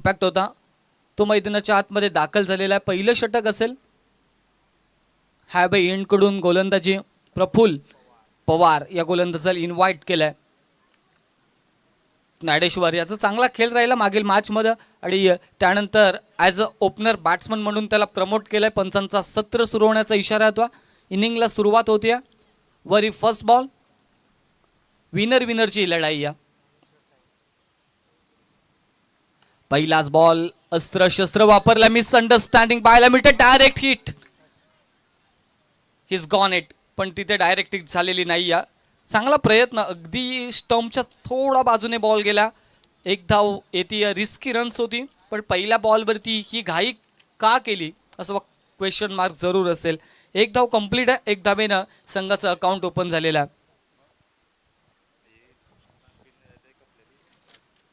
Impact होता तो मैदानाच्या आतमध्ये दाखल झालेला आहे. पहिलं षटक असेल. हॅब एंड कडून गोलंदाजी प्रफुल्ल पवार या गोलंदाजाला इन्व्हाइट केलाय. ज्ञानेश्वर याचा चांगला खेळ राहिला मागील मॅच मध्ये आणि त्यानंतर ॲज अ ओपनर बॅट्समन म्हणून त्याला प्रमोट केलंय. पंचांचा सत्र सुरू होण्याचा इशारा होता. इनिंगला सुरुवात होती. वरी फर्स्ट बॉल विनरची लढाई या. पहिलाच बॉल अस्त्र शस्त्र वापरला. मिसअंडरस्टँडिंग पाहायला मिळते. Direct hit his gone it पण तिथे डायरेक्ट हिट झालेली नाही या. चांगला प्रयत्न अगदी स्टंपच्या थोडा बाजूने बॉल गेला. एक धाव येते. रिस्की रन्स होती पण पहिल्या बॉलवरती ही घाई का केली असं क्वेश्चन मार्क जरूर असेल. एक धाव कंप्लीट आहे. एक धावेनं संघाचं अकाउंट ओपन झालेलं आहे.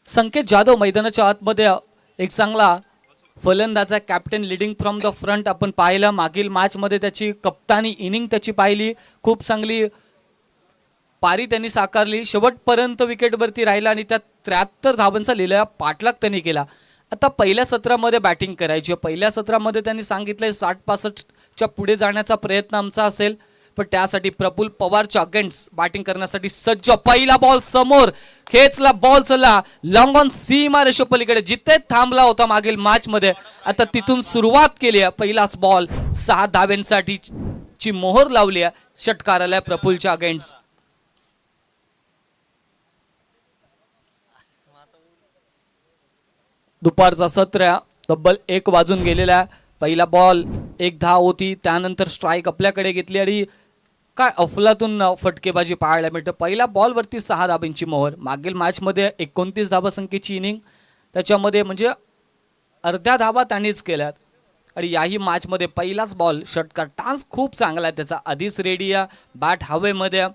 संकेत जाधव मैदानाच्या आतमध्ये एक चांगला फलंदाज आहे. Captain leading from the front आपण पाहिलं. मागील मॅच मध्ये त्याची कप्तानी इनिंग त्याची पाहिली. खूप चांगली पारी त्यांनी साकारली. शेवटपर्यंत विकेटवरती राहिला आणि त्या 73 धावांचा लिहिलेला पाठलाग त्यांनी केला. आता पहिल्या सत्रामध्ये बॅटिंग करायची. पहिल्या सत्रामध्ये त्यांनी सांगितलंय 60-65च्या पुढे जाण्याचा प्रयत्न आमचा असेल पण त्यासाठी प्रफुल्ल पवारच्या अगेन्स्ट बॅटिंग करण्यासाठी सज्ज. पहिला बॉल समोर खेचला. बॉल चला लॉंग ऑन सीमा रेषो पलीकडे जिथे थांबला होता मागील मॅच मध्ये आता तिथून सुरुवात केली आहे. पहिलाच बॉल 6 धाव्यांसाठी ची मोहर लावली आहे षटकाराला प्रफुल्लच्या अगेन्स्ट. दुपारचा सत्र तब्बल 1 वाजून गेलेला. पहिला बॉल 1 धाव होती. त्यानंतर स्ट्राईक आपल्याकडे घेतली आणि काय अफलातून फटकेबाजी पाहायला मिळतं. पहिल्या बॉलवरती 6 धावांची मोहर. मागील मॅचमध्ये 29 धावासंख्येची इनिंग त्याच्यामध्ये म्हणजे अर्ध्या धावा त्यांनीच केल्यात आणि याही मॅचमध्ये पहिलाच बॉल षटकार. टान्स खूप चांगला आहे त्याचा. आधीच रेडी आहे. बॅट हवेमध्ये.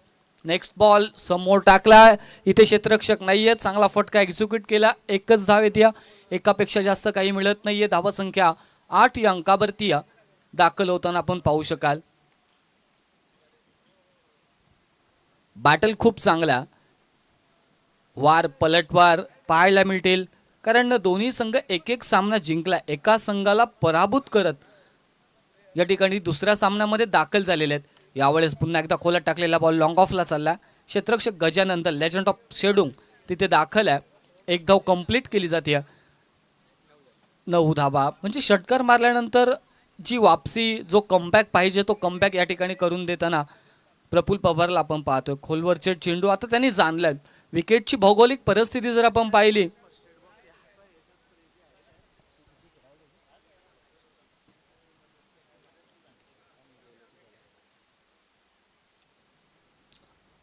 नेक्स्ट बॉल समोर टाकला. इथे क्षेत्ररक्षक नाहीये. चांगला फटका एक्झिक्यूट केला. एकच धाव येते. एकापेक्षा जास्त काही मिळत नाहीये. धावासंख्या 8 या अंकावरती दाखल होताना आपण पाहू शकाल. बॅटल खूप चांगला. वार पलटवार पाहायला मिळतील कारण दोन्ही संघ एक सामना जिंकला. एका संघाला पराभूत करत या ठिकाणी दुसऱ्या सामन्यामध्ये दाखल झालेले आहेत. यावेळेस पुन्हा एकदा खोलात टाकलेला बॉल लॉंग ऑफला चालला. क्षेत्ररक्षक गजानंतर लेजंड ऑफ शेडुंग तिथे दाखल आहे. 1 धाव कंप्लीट केली जाते. 9 धावा म्हणजे षटकार मारल्यानंतर जी वापसी जो कमबॅक पाहिजे तो कमबॅक या ठिकाणी करून देताना प्रफुल्ल पवारला आपण पाहतोय. खोलवरचे चेंडू आता त्यांनी जाणलाय. विकेटची भौगोलिक परिस्थिती जर आपण पाहिली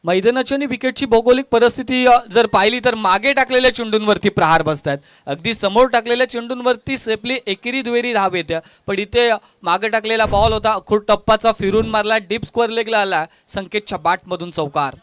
मैदानाची आणि विकेटची भौगोलिक परिस्थिती जर पाहिली तर मागे टाकलेल्या चेंडूंवरती प्रहार बसतात. अगदी समोर टाकलेल्या चेंडूंवरती सेफली एकेरी दुहेरी धाव येते पण इथे मागे टाकलेला बॉल होता. खूप टप्पाचा फिरून मारला. डीप स्क्वेअर लेगला आला. संकेतच्या बॅटमधून चौकार.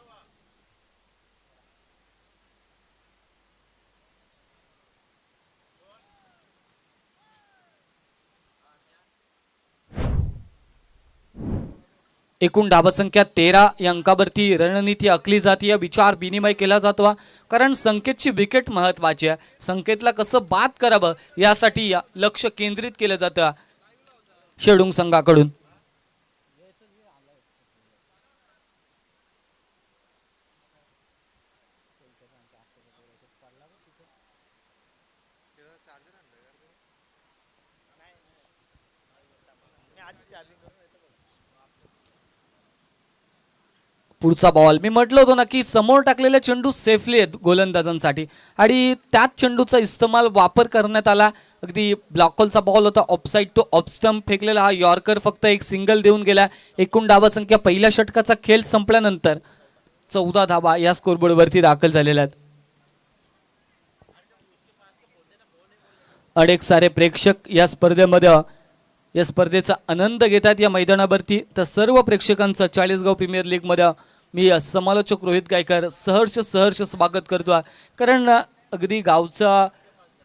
एकूण धावसंख्या 13 या अंकावरती रणनीती आखली जाते. विचार विनिमय केला जातो कारण संकेतची विकेट महत्वाची आहे. संकेतला कसं बाद करावं यासाठी लक्ष केंद्रित केलं जातं शेडुंग संघाकडून. पुढचा बॉल मी म्हटलं होतं ना की समोर टाकलेले चेंडू सेफली आहेत गोलंदाजांसाठी आणि त्याच चेंडूचा इस्तेमाल वापर करण्यात आला. अगदी ब्लॉकहोलचा बॉल होता. ऑफसाईड टू ऑफ स्टंप फेकलेला हा यॉर्कर फक्त एक सिंगल देऊन गेला. एकूण धावासंख्या पहिल्या षटकाचा खेळ संपल्यानंतर 14 धावा या स्कोरबोर्डवरती दाखल झालेल्या आहेत. अनेक सारे प्रेक्षक या स्पर्धेचा आनंद घेतात या मैदानावरती. तर सर्व प्रेक्षकांचं चाळीसगाव प्रीमियर लीग मध्ये मी समालोचक रोहित गायकर सहर्ष स्वागत करतो कारण अगदी गावचा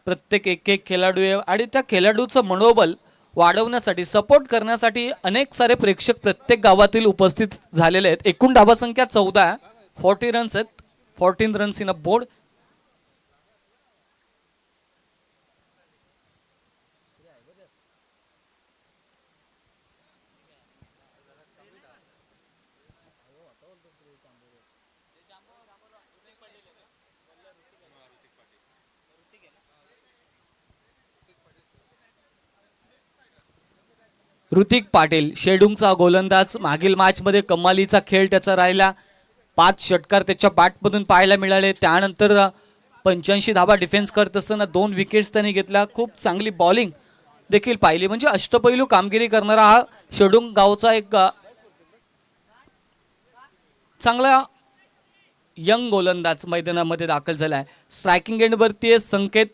प्रत्येक एक खेळाडू आहे आणि त्या खेळाडूचं मनोबल वाढवण्यासाठी सपोर्ट करण्यासाठी अनेक सारे प्रेक्षक प्रत्येक गावातील उपस्थित झालेले आहेत. एकूण धावसंख्या 14 40 रन्स आहेत. 14 runs in a board. Hrithik Patil शेडूंगचा गोलंदाज, मागील मॅचमध्ये कमालीचा खेळ त्याचा राहिला. 5 षटकार त्याच्या बॅटमधून पाहायला मिळाले. त्यानंतर 85 धाबा डिफेन्स करत असताना 2 विकेट्स त्यांनी घेतल्या. खूप चांगली बॉलिंग देखील पाहिली. म्हणजे अष्टपैलू कामगिरी करणारा हा शेडूंग गावचा एक चांगला यंग गोलंदाज मैदानामध्ये दाखल झाला आहे. स्ट्रायकिंग एंडवरती आहे संकेत.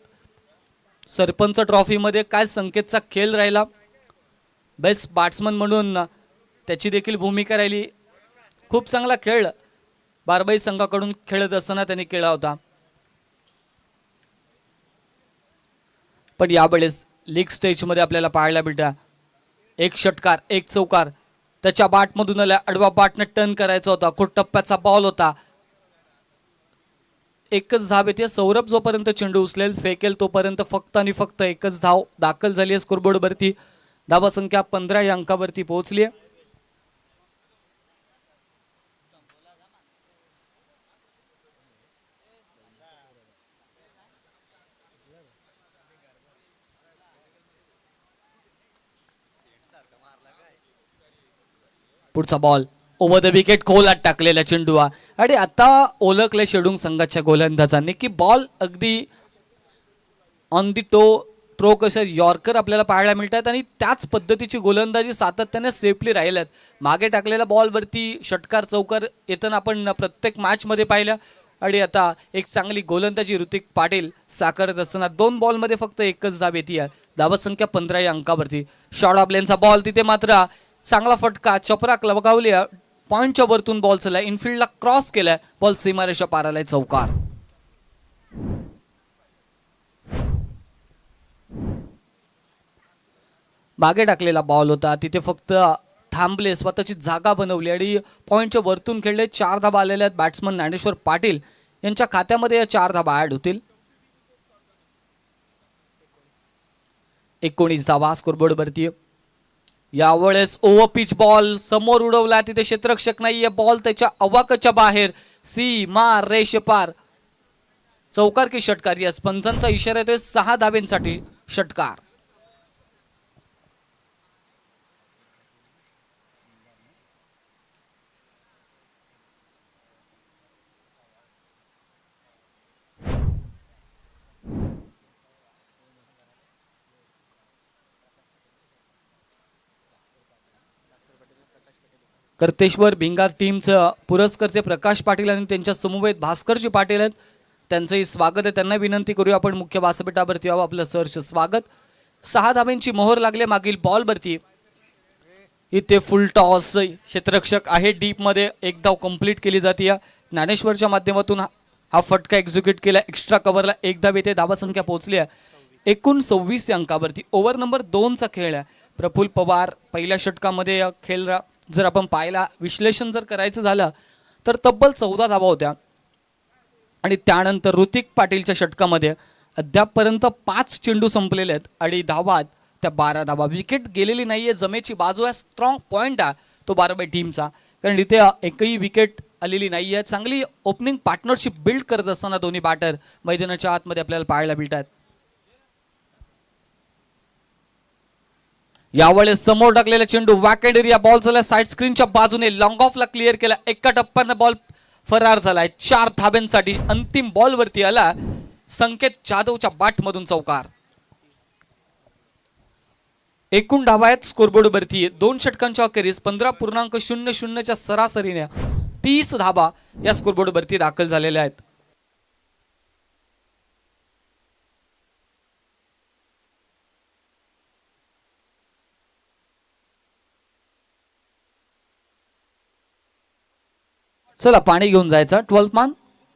सरपंच ट्रॉफीमध्ये काय संकेतचा खेळ राहिला. बेस्ट बॅट्समन म्हणून त्याची देखील भूमिका राहिली. खूप चांगला खेळ बारबाई संघाकडून खेळत असताना त्यांनी केला होता. पण यावेळेस लीग स्टेजमध्ये आपल्याला पाहायला भेटा 1 षटकार 1 चौकार त्याच्या बॅटमधून आला. आडवा बॅटने टर्न करायचा होता. खूप टप्प्याचा बॉल होता. एकच धाव येते. सौरभ जोपर्यंत चेंडू उचलेल फेकेल तोपर्यंत फक्त आणि फक्त एकच धाव दाखल झाली आहे स्कोरबोर्डवरती. धावा संख्या 15 या अंकावरती पोहोचली आहे. पुढचा बॉल ओव्हर द विकेट खोलात टाकलेला चेंडू आणि आता ओळखले शेडूंग संघाच्या गोलंदाजांनी की बॉल अगदी ऑन दी ट्रो कसे यॉर्कर आपल्याला पाहायला मिळतात आणि त्याच पद्धतीची गोलंदाजी सातत्याने सेफली राहिल्यात. मागे टाकलेल्या बॉलवरती षटकार चौकार येताना आपण प्रत्येक मॅचमध्ये पाहिलं आणि आता एक चांगली गोलंदाजी ऋतिक पाटील साकारत असताना 2 बॉलमध्ये फक्त एकच धाव येते. धावा संख्या 15 या अंकावरती. शॉर्ट ऑफ लेनचा बॉल तिथे मात्र चांगला फटका चपराक लगावली. पॉइंटच्या वरतून बॉल चला इनफिल्डला क्रॉस केलाय. बॉल सीमारेषा पार आलाय. चौकार. मागे टाकलेला बॉल होता तिथे फक्त थांबले स्वतःची जागा बनवली आणि पॉइंटच्या वरतून खेळले. 4 धाबा आलेल्या आहेत बॅट्समन ज्ञानेश्वर पाटील यांच्या खात्यामध्ये या 4 धाबा ऍड होतील. 19 धाबा स्कोरबोर्ड वरती. यावेळेस ओव्हर पिच बॉल समोर उडवला. तिथे क्षेत्ररक्षक नाहीये. बॉल त्याच्या अवाकाच्या बाहेर सीमा रेषेपार. चौकार की षटकार. यस पंचांचा इशारा येतोय 6 धाब्यांसाठी षटकार. कर्तेश्वर भिंगार टीमचं पुरस्कर्ते प्रकाश पाटील आणि त्यांच्या समवेत भास्करजी पाटील आहेत. त्यांचंही स्वागत आहे. त्यांना विनंती करूया आपण मुख्य व्यासपीठावरती यावं. आपलं सहर्ष स्वागत. 6 धाब्यांची मोहर लागले मागील बॉलवरती. इथे फुल टॉस क्षेत्ररक्षक आहे डीप मध्ये. एक धाव कंप्लीट केली जाते. ज्ञानेश्वरच्या माध्यमातून हा फटका एक्झिक्यूट केला. एक्स्ट्रा कव्हरला 1 धाव येते. धावा संख्या पोहोचली आहे 29 अंकावरती. ओव्हर नंबर 2चा खेळ आहे. प्रफुल्ल पवार पहिल्या षटकामध्ये खेळ जर आपण पाहिला विश्लेषण जर करायचं झालं तर तब्बल 14 धावा होत्या आणि त्यानंतर ऋतिक पाटीलच्या षटकामध्ये अद्यापपर्यंत 5 चेंडू संपलेले आहेत आणि धावा त्या 12 धावा. विकेट गेलेली नाहीये. जमेची बाजू आहे. स्ट्रॉंग पॉइंट आहे तो बारबाई टीमचा. कारण इथे एकही विकेट आलेली नाहीये. चांगली ओपनिंग पार्टनरशिप बिल्ड करत असताना दोन्ही बॅटर मैदानाच्या आतमध्ये आपल्याला पाहायला मिळतात. यावेळेस समोर टाकलेला चेंडू वॅकेंड एरिया बॉल झाला साइड स्क्रीनच्या बाजूने लॉंग ऑफला क्लिअर केला. एका टप्प्याने बॉल फरार झालाय. 4 धाब्यांसाठी अंतिम बॉल वरती आला संकेत जाधवच्या बॅट मधून चौकार. एकूण धावा आहेत स्कोरबोर्ड वरती 2 षटकांच्या अखेरीस 15.00च्या सरासरीने 30 धाबा या स्कोरबोर्ड वरती दाखल झालेल्या आहेत. चला पाणी घेऊन जायचं. 12th मान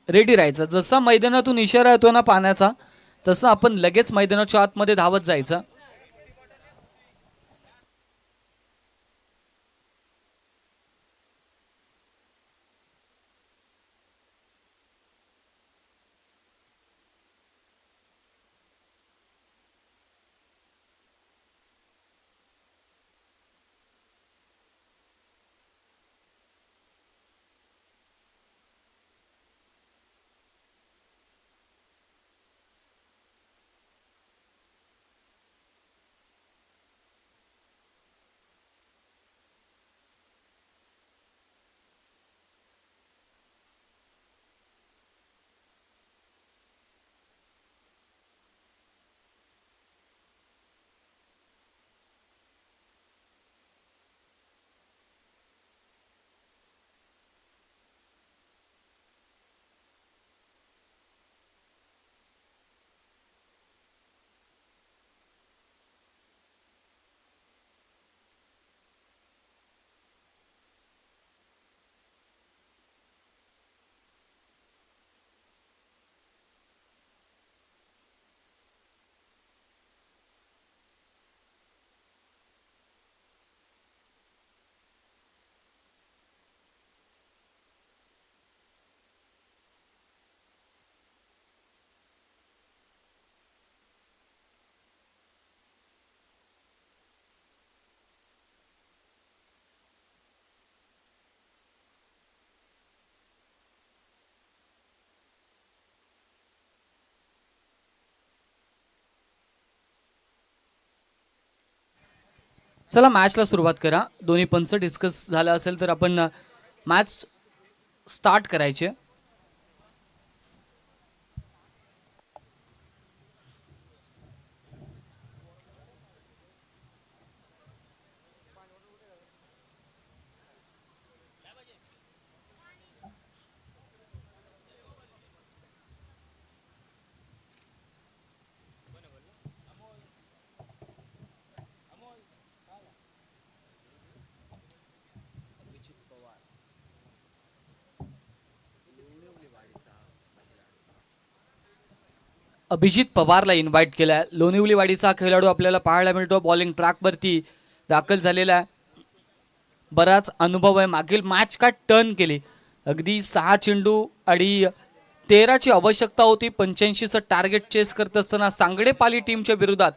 रेडी राहायचं. जसा मैदानातून इशारा येतो ना पाण्याचा तसं आपण लगेच मैदानाच्या आतमध्ये धावत जायचं. चला मॅचला सुरुवात करा. दोन्ही पंच डिस्कस झालं असेल तर आपण मॅच स्टार्ट करायचे. अभिजित पवारला इन्व्हाइट केलाय. लोणिवलीवाडीचा खेळाडू आपल्याला पाहायला मिळतो. बॉलिंग ट्रॅकवरती दाखल झालेला आहे. बराच अनुभव आहे. मागील मॅच का टर्न केली. अगदी 6 चेंडू आणि 13ची आवश्यकता होती. 85चं टार्गेट चेस करत असताना सांगडेपाली टीमच्या विरोधात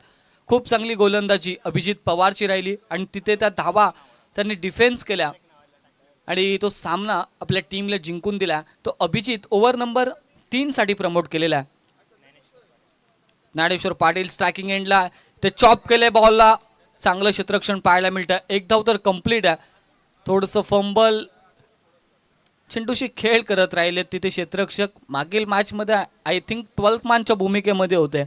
खूप चांगली गोलंदाजी अभिजित पवारची राहिली आणि तिथे त्या धावा त्यांनी डिफेन्स केल्या आणि तो सामना आपल्या टीमला जिंकून दिला. तो अभिजित ओव्हर नंबर 3 साठी प्रमोट केलेला आहे. ज्ञानेश्वर पाटील स्ट्रायकिंग एंडला ते चॉप केले बॉलला. चांगलं क्षेत्ररक्षण पाहायला मिळतं. एक धाव तर कंप्लीट आहे. थोडंसं फंबल चेंडूशी खेळ करत राहिले तिथे क्षेत्ररक्षक. मागील मॅचमध्ये आय थिंक 12th मॅनच्या भूमिकेमध्ये होते,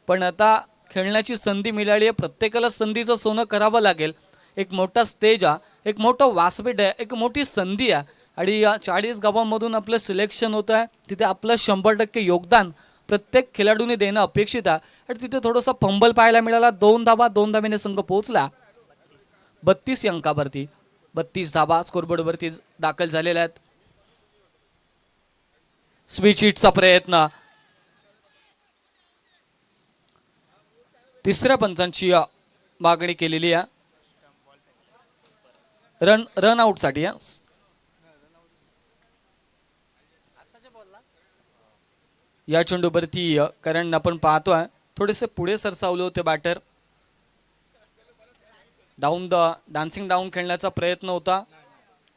पण आता खेळण्याची संधी मिळाली आहे. प्रत्येकाला संधीचं सोनं करावं लागेल. एक मोठा स्टेज आहे, एक मोठं व्यासपीठ आहे, एक मोठी संधी आहे आणि या 40 गावांमधून आपलं सिलेक्शन होतं आहे. तिथे आपलं 100% योगदान प्रत्येक खेळाडूने देणं अपेक्षित आहे आणि तिथे थोडासा फंबल पाहायला मिळाला. 2 धावा 2 धावेने संघ पोहोचला 32 अंकावरती. 32 धावा स्कोरबोर्डवरती दाखल झालेल्या आहेत. स्विच हिटचा प्रयत्न. तिसऱ्या पंचांची मागणी केलेली आहे रन आउट साठी. या चेंडूवरती कारण आपण पाहतोय थोडेसे पुढे सरसावले होते बॅटर. डान्सिंग डाऊन खेळण्याचा प्रयत्न होता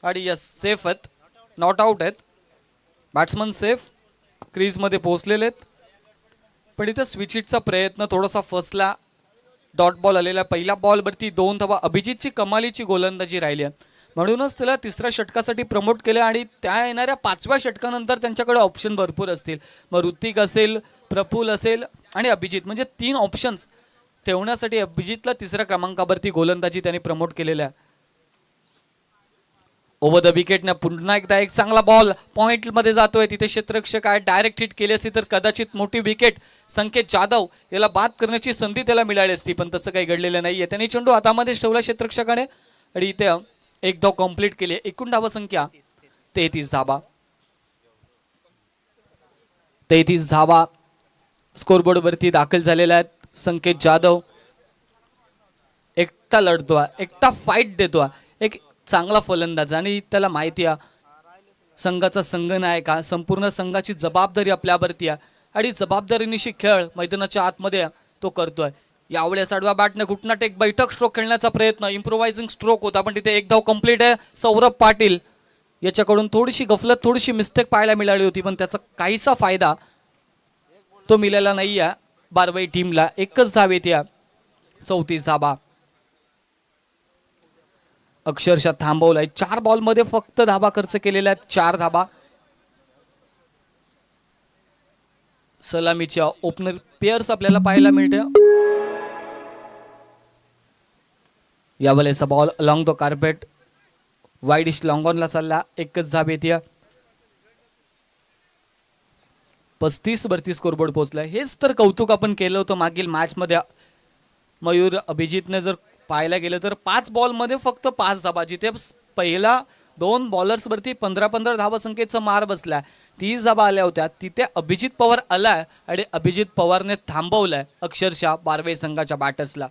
आणि यस सेफ आहेत. नॉट आउट आहेत. बॅट्समन सेफ क्रीजमध्ये पोहोचलेले आहेत. पण इथं स्विच हिटचा प्रयत्न थोडासा फसला. डॉट बॉल आलेला. पहिल्या बॉलवरती 2 धावा. अभिजितची कमालीची गोलंदाजी राहिली आहे म्हणूनच त्याला तिसऱ्या षटकासाठी प्रमोट केलं आणि त्या येणाऱ्या 5व्या षटकानंतर त्यांच्याकडे ऑप्शन भरपूर असतील. मग ऋतिक असेल, प्रफुल असेल आणि अभिजित, म्हणजे 3 ऑप्शन्स ठेवण्यासाठी अभिजितला तिसऱ्या क्रमांकावरती गोलंदाजी त्यांनी प्रमोट केलेल्या आहे. ओव्हर द विकेटने पुन्हा एकदा एक चांगला बॉल पॉइंट मध्ये जातोय. तिथे क्षेत्ररक्षक आहे. डायरेक्ट हिट केली असती तर कदाचित मोठी विकेट संकेत जाधव याला बाद करण्याची संधी त्याला मिळाली असती, पण तसं काही घडलेलं नाहीये. त्यांनी चेंडू हातामध्येच ठेवला क्षेत्ररक्षकाने आणि इथे एक धाव कंप्लीट केली. एकूण धावा संख्या 33 धावा. 33 धावा स्कोरबोर्ड वरती दाखल झालेल्या आहेत. संकेत जाधव एकटा लढतोय, एकटा फाईट देतोय. एक चांगला फलंदाज आणि त्याला माहिती आहे संघाचा संघनायक आहे. संपूर्ण संघाची जबाबदारी आपल्यावरती आहे आणि जबाबदारीनिशी खेळ मैदानाच्या आतमध्ये तो करतोय. यावेळेस आडव्या बॅटने घुटनाट एक बैठक स्ट्रोक खेळण्याचा प्रयत्न. इम्प्रोवायझिंग स्ट्रोक होता पण तिथे एक धाव कंप्लीट आहे. सौरभ पाटील याच्याकडून थोडीशी गफलत, थोडीशी मिस्टेक पाहायला मिळाली होती, पण त्याचा काहीसा फायदा तो मिळाला नाही आहे बारवाई टीमला. एकच धाव येते. 34 धावा. अक्षरशः थांबवलाय. 4 बॉलमध्ये फक्त धावा खर्च केलेल्या आहेत. 4 धावा. सलामीच्या ओपनर पेयर्स आपल्याला पाहायला मिळते. यावेळेचा ball along the carpet widish long ऑनला चालला. एकच धाव येते. 35 वरती स्कोरबोर्ड पोहोचलाय. हेच तर कौतुक आपण केलं होतं मागील मॅच मध्ये. मयूर अभिजितने जर पाहायला गेलं तर 5 बॉलमध्ये फक्त 5 धावा. जिथे पहिला 2 बॉलर्स वरती 15-15 धावा संख्येचा मार बसला, 30 धावा आल्या होत्या, तिथे अभिजित पवार आलाय आणि अभिजित पवारने थांबवलाय अक्षरशः बारवे संघाच्या बॅटर्सला.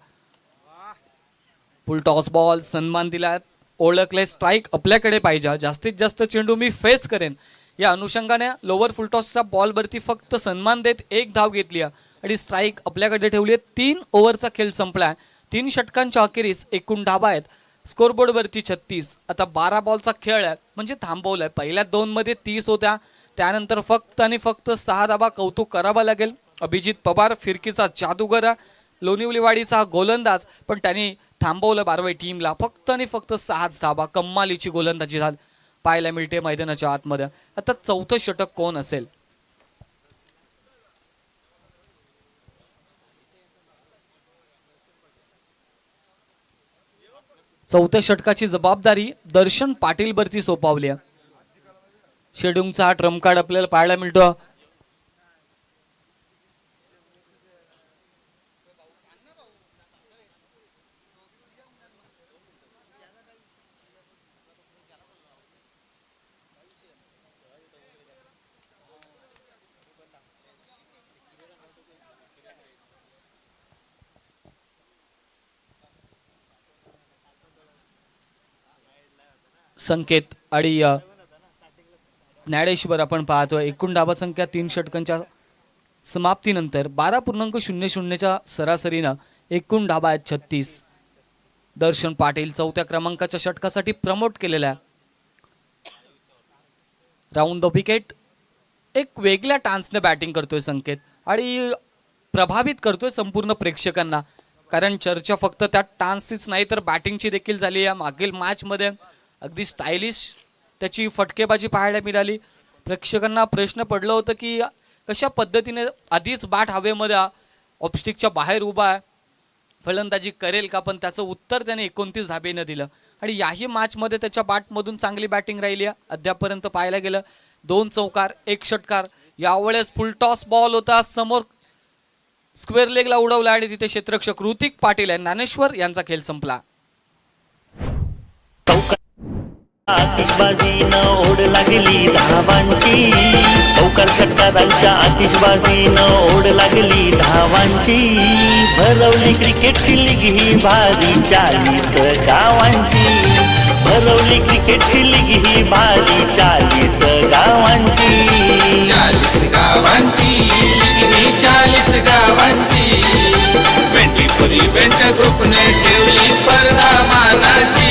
फुल टॉस बॉल सन्मान दिला. ओळखले स्ट्राईक आपल्याकडे पाहिजे. जास्तीत जास्त चेंडू मी फेस करेन या अनुषंगाने लोअर फुल टॉसच्या बॉलवरती फक्त सन्मान देत 1 धाव घेतली आणि स्ट्राईक आपल्याकडे ठेवली. 3 ओव्हरचा खेळ संपलाय. 3 षटकांच्या अखेरीस एकूण धावा आहेत स्कोरबोर्डवरती 36. आता 12 बॉलचा खेळ आहे म्हणजे थांबवलाय. पहिल्या 2 मध्ये 30 होत्या, त्यानंतर फक्त आणि फक्त 6 धावा. कौतुक करावं लागेल. अभिजित पवार फिरकीचा जादूगर लोणिवलीवाडीचा गोलंदाज, पण त्यांनी थांबवलं बारवाई टीमला. फक्त आणि फक्त 6 धाबा. कम्मालीची गोलंदाजी पाहायला मिळते मैदानाच्या आतमध्ये. आता चौथं षटक कोण असेल? चौथ्या षटकाची जबाबदारी दर्शन पाटील वरती सोपवली आहे. शेडूंगचा हा ट्रम्प कार्ड आपल्याला पाहायला मिळतो. संकेत आणि ज्ञानेश्वर आपण पाहतोय. एकूण धाबा संख्या 3 षटकांच्या समाप्तीनंतर 12.00च्या सरासरीनं एकूण धाबा आहेत 36. दर्शन पाटील चौथ्या क्रमांकाच्या षटकासाठी प्रमोट केलेला आहे. राऊंड द विकेट एक वेगळ्या टान्सने बॅटिंग करतोय संकेत आणि प्रभावित करतोय संपूर्ण प्रेक्षकांना. कारण चर्चा फक्त त्या टान्सचीच नाही तर बॅटिंगची देखील झाली. या मागील मॅचमध्ये अगदी स्टायलिश त्याची फटकेबाजी पाहायला मिळाली. प्रेक्षकांना प्रश्न पडलं होतं की कशा पद्धतीने आधीच बॅट हवेमध्ये ऑफस्टिकच्या बाहेर उभा आहे, फलंदाजी करेल का, पण त्याचं उत्तर त्याने 29 धाबेनं दिलं. आणि याही मॅचमध्ये त्याच्या बॅटमधून चांगली बॅटिंग राहिली आहे अद्यापर्यंत पाहायला गेलं. 2 चौकार 1 षटकार. यावेळेस फुल टॉस बॉल होता, समोर स्क्वेअर लेगला उडवला आणि तिथे क्षेत्ररक्षक ऋतिक पाटील आणि ज्ञानेश्वर यांचा खेळ संपला. आतिषबाजीनं ओढ लागली धावांची, चौकार षटकारांच्या आतिषबाजीनं ओढ लागली धावांची. भरवली क्रिकेटची लीग ही भारी 40 गावांची, भरवली क्रिकेटची लीग ही भारी 40 गावांची. 40 गावांची लीग ही 40 गावांची. 24 इव्हेंट ग्रुपने ठेवली स्पर्धा मानाची.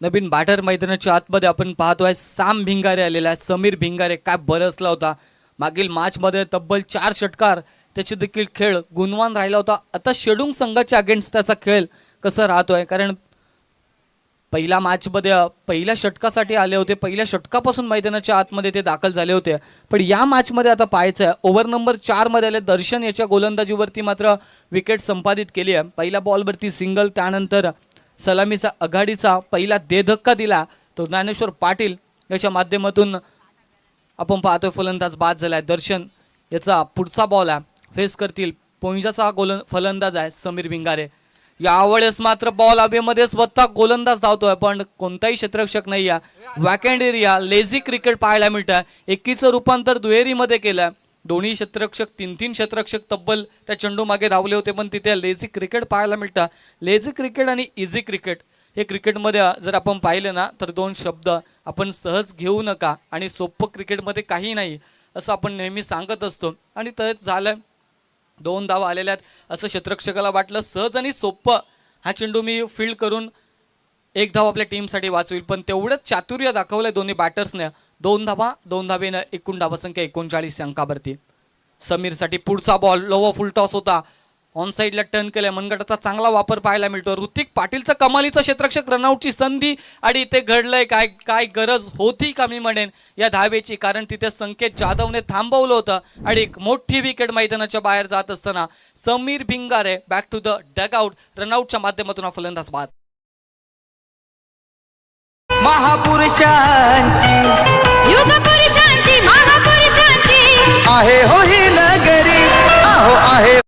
नवीन बॅटर मैदानाच्या आतमध्ये आपण पाहतोय सॅम भिंगारे आलेला आहे. समीर भिंगारे काय बरसला होता मागील मॅचमध्ये, तब्बल 4 षटकार त्याचे देखील खेळ गुणवान राहिला होता. आता शेडूंग संघाच्या अगेन्स्ट त्याचा खेळ कसं राहतोय, कारण पहिल्या मॅचमध्ये पहिल्या षटकासाठी आले होते, पहिल्या षटकापासून मैदानाच्या आतमध्ये ते दाखल झाले होते. पण या मॅचमध्ये आता पाहायचं आहे ओव्हर नंबर 4 मध्ये आले दर्शन याच्या गोलंदाजीवरती मात्र विकेट संपादित केली आहे. पहिल्या बॉलवरती सिंगल, त्यानंतर सलामीचा आघाडीचा पहिला धक्का दिला तो ज्ञानेश्वर पाटील याच्या माध्यमातून आपण पाहतोय फलंदाज बाद झालाय. दर्शन याचा पुढचा बॉल आहे, फेस करतील पोंजाचा फलंदाज आहे समीर भिंगारे. यावेळेस मात्र बॉल हवेमध्ये स्वतः गोलंदाज धावतोय पण कोणताही क्षेत्ररक्षक नाही आहे. वॅकेंड एरिया लेझी क्रिकेट पाहायला मिळतं. एकीचं रूपांतर दुहेरीमध्ये केलं. दोन्ही क्षेत्ररक्षक 3-3 क्षेत्ररक्षक तब्बल त्या चेंडू मागे धावले होते, पण तिथे लेझी क्रिकेट पाहायला मिळतं. लेझी क्रिकेट आणि इझी क्रिकेट हे क्रिकेटमध्ये जर आपण पाहिलं ना तर 2 शब्द आपण सहज घेऊ नका. आणि सोपं क्रिकेटमध्ये काही नाही असं आपण नेहमी सांगत असतो आणि तेच झालं. 2 धावा आलेल्या आहेत असं क्षेत्ररक्षकाला वाटलं. सहज आणि सोपं हा चेंडू मी फील्ड करून 1 धाव आपल्या टीमसाठी वाचवेल, पण तेवढंच चातुर्य दाखवलंय दोन्ही बॅटर्सने. 2 धावा 2 धावेनं एकूण धावा संख्या 39 अंकावरती. समीरसाठी पुढचा बॉल लोवर फुल टॉस होता, ऑन साईडला टर्न केलाय. मनगटाचा चांगला वापर पाहायला मिळतो. ऋतिक पाटीलचं कमालीचं क्षेत्ररक्षक रनआउटची संधी आणि इथे घडलंय काय काय गरज होती का मी म्हणेन या धावेची, कारण तिथे संकेत जाधवने थांबवलं होतं आणि एक मोठी विकेट मैदानाच्या बाहेर जात असताना Sameer Bhingare back to the dugout. रनआउटच्या माध्यमातून हा फलंदाज बाद. महापुरुषांची युग पुरुषांची महापुरुषांची आहे हो ही नगरी, आहो आहे.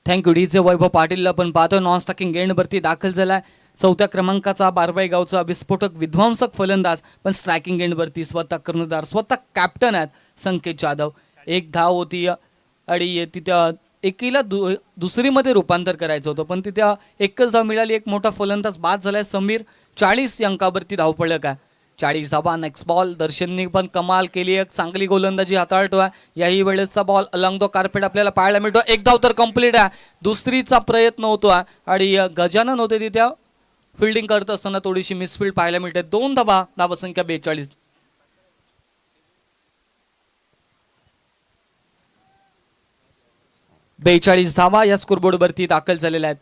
थँक्यू. डीजे वैभव पाटीलला पण पाहतो नॉन स्टॉकिंग एंडवरती दाखल झालाय. 4थ्या क्रमांकाचा बारबाई गावचा विस्फोटक विध्वंसक फलंदाज, पण स्ट्रायकिंग एंडवरती स्वतः कर्णधार स्वतः कॅप्टन आहेत संकेत जाधव. 1 धाव होती आणि तिथं एकीला दुसरीमध्ये रूपांतर करायचं होतं, पण तिथं एकच धाव मिळाली. एक मोठा फलंदाज बाद झालाय समीर. 40 अंकावरती धाव पडलं का. 40 धाबा. Next ball. दर्शननी पण कमाल केली, एक चांगली गोलंदाजी हाताळतोय. याही वेळेसचा बॉल अलॉंग द कार्पेट आपल्याला पाहायला मिळतो. एक धाव तर कंप्लीट आहे. दुसरीचा प्रयत्न होतोय आणि गजानन होते तिथे फिल्डिंग करत असताना थोडीशी मिसफिल्ड पाहायला मिळते. 2 धाबा. धावसंख्या 42. 42 धावा या स्कोरबोर्डवरती दाखल झालेल्या आहेत.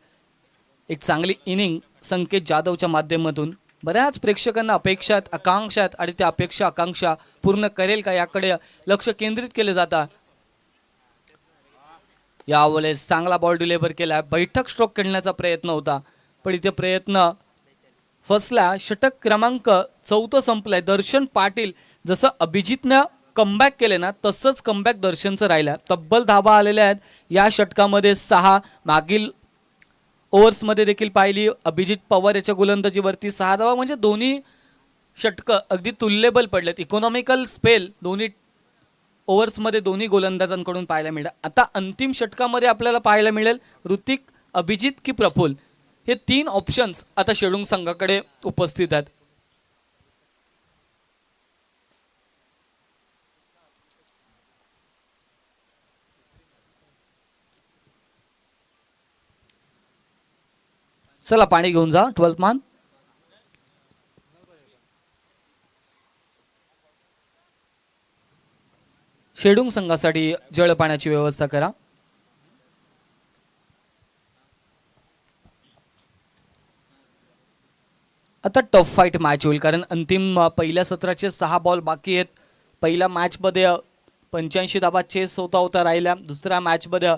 एक चांगली इनिंग संकेत जाधवच्या माध्यमातून. बऱ्याच प्रेक्षकांना अपेक्षा आहेत, आकांक्षा आहेत आणि त्या अपेक्षा आकांक्षा पूर्ण करेल का याकडे लक्ष केंद्रित केले जातं. यावेळेस चांगला बॉल डिलिव्हर केला. बैठक स्ट्रोक खेळण्याचा प्रयत्न होता, पण इथे प्रयत्न फसला. षटक क्रमांक 4 संपलाय. दर्शन पाटील जसं अभिजितनं कमबॅक केले ना, तसंच कमबॅक दर्शनचं राहिलं. तब्बल धावा आलेल्या आहेत या षटकामध्ये 6. मागील ओव्हर्समध्ये देखील पाहिली अभिजित पवार याच्या गोलंदाजीवरती 6 धावा. म्हणजे दोन्ही षटकं अगदी तुल्यबल पडलेत. इकॉनॉमिकल स्पेल दोन्ही ओव्हर्समध्ये दोन्ही गोलंदाजांकडून पाहायला मिळेल. आता अंतिम षटकामध्ये आपल्याला पाहायला मिळेल ऋतिक, अभिजित की प्रफुल्ल, हे 3 ऑप्शन्स आता शेडूंग संघाकडे उपस्थित आहेत. चला पाणी घेऊन जा 12th मान. शेडूंग संघासाठी जळ पाण्याची व्यवस्था करा. आता टफ फाईट मॅच होईल, कारण अंतिम पहिल्या सत्राचे 6 बॉल बाकी आहेत. पहिल्या मॅचमध्ये 85 धाबा चेस होता राहिल्या. दुसऱ्या मॅचमध्ये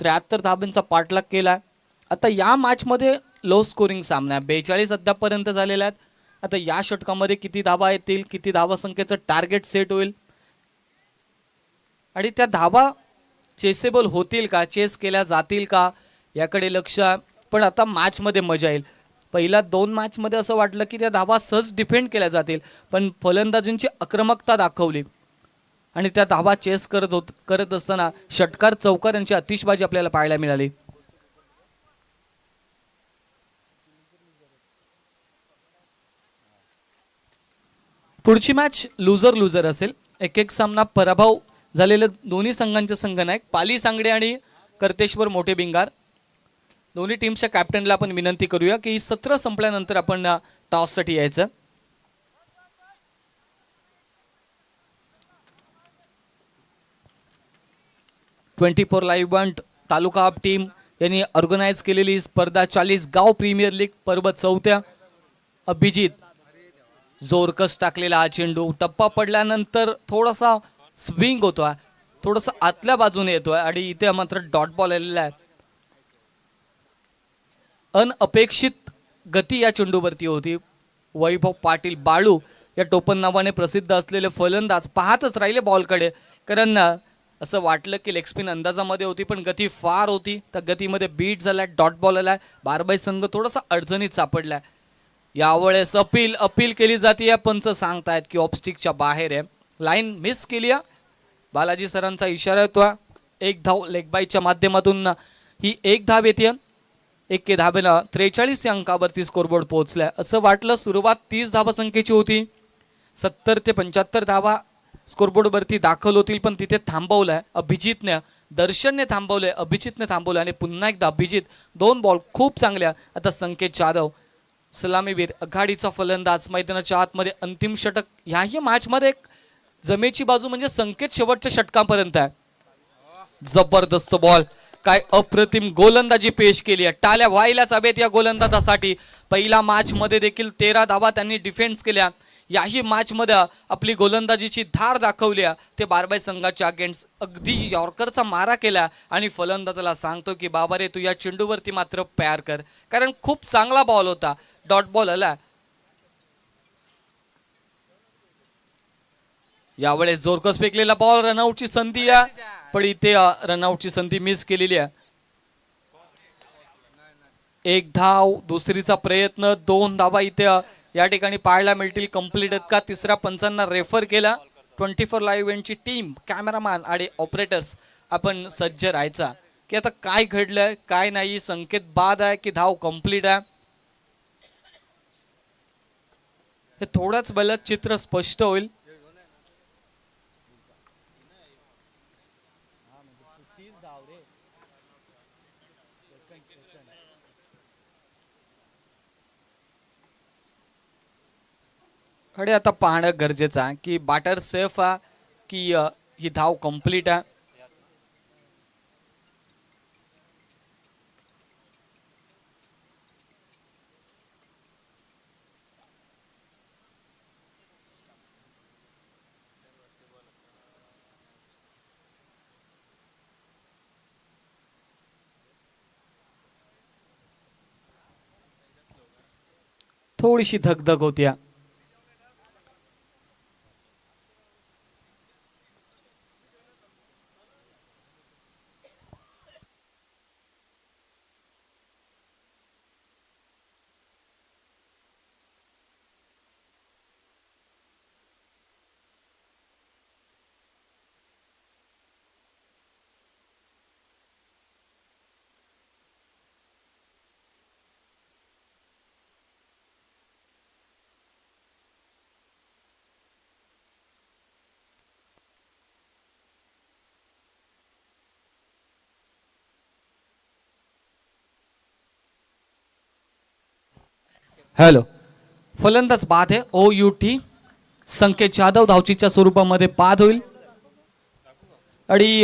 73 धाबांचा पाठलाग केला. आता या मॅचमध्ये लो स्कोरिंग सामना आहे. 42 अद्यापर्यंत झालेल्या आहेत. आता या षटकामध्ये किती धाबा येतील, किती धावा संख्येचं टार्गेट सेट होईल आणि त्या धाबा चेसेबल होतील का, चेस केल्या जातील का याकडे लक्ष. पण आता मॅचमध्ये मजा येईल. पहिल्या 2 मॅचमध्ये असं वाटलं की त्या धाबा सहज डिफेंड केल्या जातील, पण फलंदाजींची आक्रमकता दाखवली आणि त्या धाबा चेस करत असताना षटकार चौकार यांची आतिषबाजी आपल्याला पाहायला मिळाली. पुढची मॅच लुझर असेल. एक सामना पराभव झालेले दोन्ही संघांचे संघनायक पाली सांगडे आणि करतेश्वर मोठे बिंगार. दोन्ही टीमच्या कॅप्टनला आपण विनंती करूया की सत्र संपल्यानंतर आपण टॉससाठी यायचं. "24 लाईव्ह इव्हेंट तालुका हब टीम यांनी ऑर्गनाईज केलेली स्पर्धा 40 गाव प्रीमियर लीग पर्व 4. अभिजित जोरकस टाकलेला हा चेंडू टप्पा पडल्यानंतर थोडासा स्विंग होतोय, थोडासा आतल्या बाजूने येतोय आणि इथे मात्र डॉट बॉल आलेला आहे. अनअपेक्षित गती या चेंडूवरती होती. वैभव पाटील बाळू या टोपण नावाने प्रसिद्ध असलेले फलंदाज पाहतच राहिले बॉलकडे, कारण असं वाटलं की लेग स्पिन अंदाजामध्ये होती, पण गती फार होती. त्या गतीमध्ये बीट झालाय, डॉट बॉल आलाय. बारबाई संघ थोडासा अडचणीत सापडलाय. यावेळेस अपील केली जाते. पंच सांगतायत की ऑफस्टिकच्या बाहेर आहे, लाईन मिस केली. बालाजी सरांचा इशारा येतो. 1 धाव लेग बाईच्या माध्यमातून ही 1 धाव येते. 1 धावेला 43 अंकावरती स्कोरबोर्ड पोहोचलाय. असं वाटलं सुरुवात 30 धावा संख्येची होती, 70 ते 75 धावा स्कोरबोर्डवरती दाखल होतील, पण तिथे थांबवलंय अभिजितने. दर्शनने थांबवलंय, अभिजितने थांबवलंय आणि पुन्हा एकदा अभिजित. 2 बॉल खूप चांगल्या. आता संकेत जाधव सलामीवीर, आघाडीचा फलंदाज, मैदानाच्या आतमध्ये अंतिम षटक. ह्याही मॅचमध्ये एक जमेची बाजू म्हणजे संकेत शेवटच्या षटकापर्यंत आहे. जबरदस्त बॉल, काय अप्रतिम गोलंदाजी पेश केली आहे. टाळ्या व्हायलाच हवेत या गोलंदाजासाठी. पहिल्या मॅच मध्ये देखील 13 धावा त्यांनी डिफेन्स केल्या. याही मॅच मध्ये आपली गोलंदाजीची धार दाखवली. ते बारबाई संघाच्या अगेन्स्ट अगदी यॉर्करचा मारा केला आणि फलंदाजाला सांगतो की बाबा रे, तू या चेंडूवरती मात्र प्यार कर, कारण खूप चांगला बॉल होता. डॉट बॉल आला. यावेळेस जोरकस फेकलेला बॉल, रनआउटची संधी आहे, पण इथे रनआउटची संधी मिस केलेली आहे. 1 धाव, दुसरीचा प्रयत्न, 2 धावा इथे या ठिकाणी पाहायला मिळतील. कंप्लीट आहेत का, तिसऱ्या पंचांना रेफर केला. 24 लाईव्ह इव्हेंटची टीम, कॅमेरामॅन आणि ऑपरेटर्स आपण सज्ज राहायचा की आता काय घडलंय काय नाही, संकेत बाद आहे की धाव कंप्लीट आहे, हे थोडाच वेळात चित्र स्पष्ट होईल. कडे आता पाहणं गरजेचं आहे की बॅटर सेफ आहे की ही धाव कंप्लीट आहे. थोडीशी धगधग होती. हॅलो, फलंदाज बाद आहे OUT. संकेत जाधव धावचीच्या स्वरूपामध्ये बाद होईल. आणि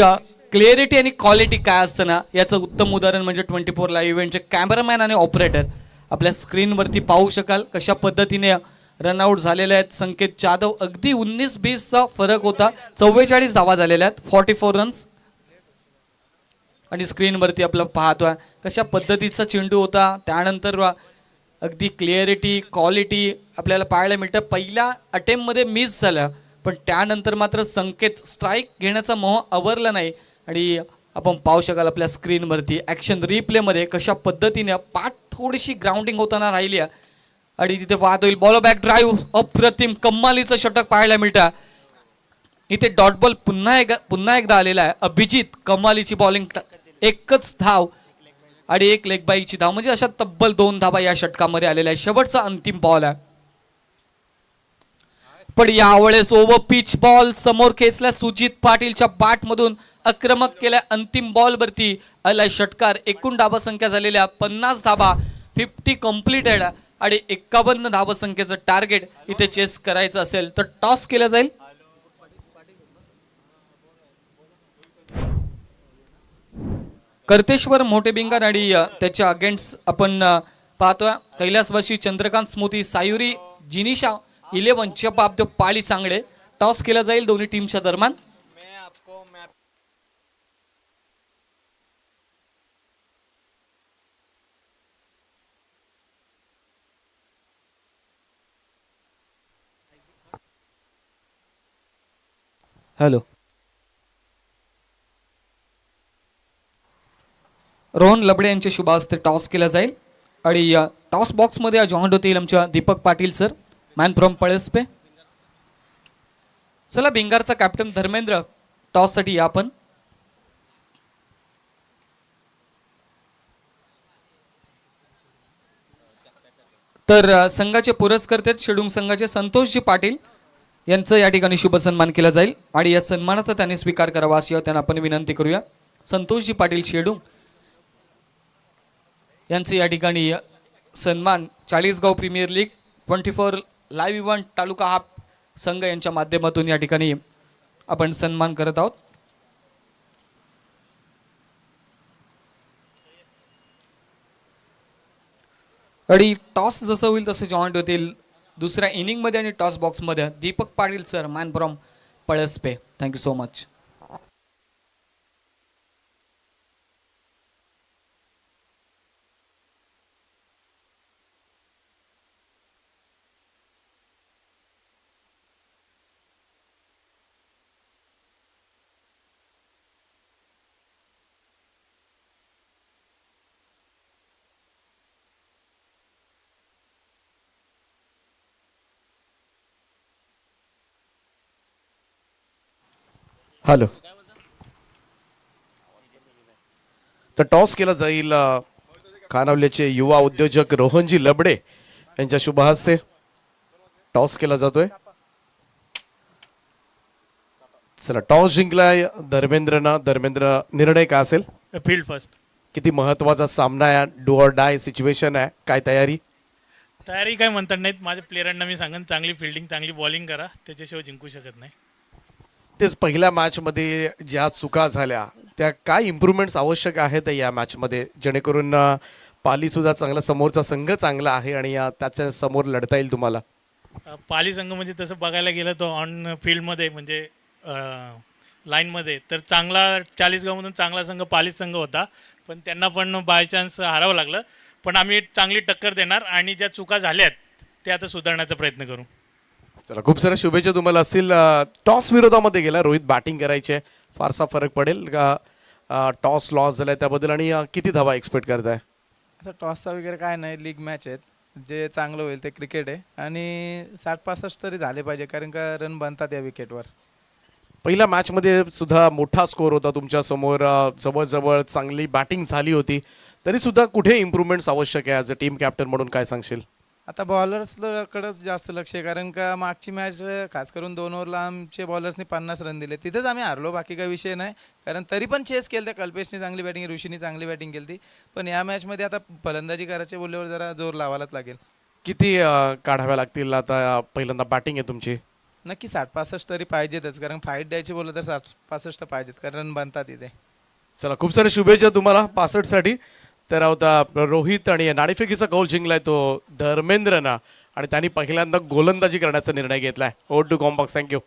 क्लिअरिटी आणि क्वालिटी काय असतं ना याचं उत्तम उदाहरण म्हणजे 24 लाईव्ह इव्हेंटचे कॅमेरामॅन आणि ऑपरेटर आपल्या स्क्रीनवरती पाहू शकाल कशा पद्धतीने रनआउट झालेले आहेत. संकेत जाधव अगदी 19-20चा फरक होता, 44 धावा झालेल्या आहेत, 44 रन्स. आणि स्क्रीनवरती आपलं पाहतोय कशा पद्धतीचा चेंडू होता. त्यानंतर अगदी क्लिअरिटी क्वालिटी आपल्याला पाहायला मिळतं. पहिल्या अटेम्प्टमध्ये मिस झालं पण त्यानंतर मात्र संकेत स्ट्राईक घेण्याचा मोह आवरला नाही. आणि आपण पाहू शकाल आपल्या स्क्रीनवरती ॲक्शन रिप्लेमध्ये कशा पद्धतीने पाठ थोडीशी ग्राउंडिंग होताना राहिली आणि तिथे वाद होईल. बॉल बॅक ड्राईव्ह अप्रतिम कम्मालीचं षटक पाहायला मिळतं. इथे डॉट बॉल पुन्हा एकदा आलेला आहे. अभिजित कमालीची बॉलिंग, एकच धाव आणि एक लेग बाईची धाव, म्हणजे अशा तब्बल 2 धावा या षटकामध्ये आलेल्या आहे. शेवटचा अंतिम बॉल आहे पण यावेळेस ओव्हर पिच बॉल समोर खेचला. सुजित पाटीलच्या बॅट मधून आक्रमक केल्या. अंतिम बॉल वरती आलाय षटकार. एकूण धावा संख्या झालेल्या 50 धावा, 50 कम्प्लिटेड आणि 51 धावा संख्येचं टार्गेट इथे चेस करायचं असेल तर टॉस केलं जाईल. कर्तेश्वर मोठेबिंगार आणि त्याच्या अगेन्स्ट आपण पाहतोय कैलासवासी चंद्रकांत स्मृती सायुरी जिनिशा 11 जबाब पाळी सांगडे. टॉस केला जाईल दोन्ही टीमच्या दरम्यान. हॅलो, रोहन लबडे यांच्या शुभ हस्ते टॉस केला जाईल आणि टॉस बॉक्समध्ये जॉईंट होतील आमच्या Deepak Patil sir, man from Palaspe. चला, भिंगारचा कॅप्टन धर्मेंद्र टॉस साठी या आपण. तर संघाचे पुरस्कर्ते शेडूंग संघाचे संतोषजी पाटील यांचं या ठिकाणी शुभ सन्मान केला जाईल आणि या सन्मानाचा त्यांनी स्वीकार करावा अशी त्यांना आपण विनंती करूया. संतोषजी पाटील शेडूंग यांचे या ठिकाणी सन्मान Chalisgaon premier league 24 live event taluka half संघ यांच्या माध्यमातून या ठिकाणी आपण सन्मान करत आहोत. आणि टॉस जसं होईल तसं जॉईंट होतील दुसऱ्या इनिंगमध्ये आणि टॉस बॉक्समध्ये Deepak Patil sir, man from Palaspe. Thank you so much. Hello, तर टॉस केला जाईल खानावल्याचे युवा उद्योजक रोहनजी लबडे यांच्या शुभ हस्ते टॉस केला जातोय. चला टॉस जिंकलाय धर्मेंद्र निर्णय काय असेल? Field first. किती महत्वाचा सामना आहे, डू ऑर डाय सिच्युएशन आहे, काय तयारी? तयारी काय म्हणतात नाहीत, माझ्या प्लेयरांना मी सांगेन चांगली फिल्डिंग चांगली बॉलिंग करा, त्याच्याशिवाय जिंकू शकत नाही. तेच पहिल्या मॅच मध्ये ज्या चुका झाल्या त्या काय इम्प्रूव्हमेंट्स आवश्यक आहेत या मॅच मध्ये, जेणेकरून पाली सुद्धा चांगला, समोरचा संघ चांगला आहे आणि त्याच्या समोर लढता येईल तुम्हाला. पाली संघ म्हणजे तसं बघायला गेलं तर ऑन फील्डमध्ये म्हणजे लाईनमध्ये तर चांगला चाळीसगावमधून चांगला संघ पाली संघ होता, पण त्यांना पण बाय चान्स हारावं लागलं. पण आम्ही चांगली टक्कर देणार आणि ज्या चुका झाल्यात त्या आता सुधारण्याचा प्रयत्न करू. चला खूप साऱ्या शुभेच्छा तुम्हाला असतील. टॉस विरोधामध्ये गेला, रोहित बॅटिंग करायचे, फारसा फरक पडेल का टॉस लॉस झालाय त्याबद्दल, आणि किती धावा एक्सपेक्ट करताय? असं टॉसचा वगैरे काय नाही, लीग मॅच आहेत, जे चांगलं होईल ते क्रिकेट आहे आणि 60-65 तरी झाले पाहिजे, कारण का रन बनतात या विकेटवर. पहिल्या मॅच मध्ये सुद्धा मोठा स्कोर होता तुमच्या समोर, जवळजवळ चांगली बॅटिंग झाली होती, तरी सुद्धा कुठे इम्प्रूव्हमेंट्स आवश्यक आहे? ॲज अ टीम कॅप्टन म्हणून काय सांगशील? आता बॉलर्सकडेच जास्त लक्ष आहे, कारण का मागची मॅच खास करून 2 ओव्हरला आमचे बॉलर्सनी 50 रन दिले, तिथेच आम्ही हारलो, बाकी काही विषय नाही. कारण तरी पण चेस केलं तर कल्पेशने चांगली बॅटिंग, ऋषीने चांगली बॅटिंग केली, पण या मॅचमध्ये आता फलंदाजी करायचे बोलल्यावर जरा जोर लावायलाच लागेल. किती काढाव्या लागतील? आता पहिल्यांदा बॅटिंग आहे तुमची, नक्की 60-65 तरी पाहिजेतच, कारण फाईट द्यायची बोललं तर 60-65 पाहिजेत, कारण रन बनतात इथे. चला खूप साऱ्या शुभेच्छा तुम्हाला 65 साठी. तर आता रोहित आणि नाणेफेकीचा कौल जिंकलाय तो धर्मेंद्रना, आणि त्यांनी पहिल्यांदा गोलंदाजी करण्याचा निर्णय घेतलाय. Over to combox. थँक्यू.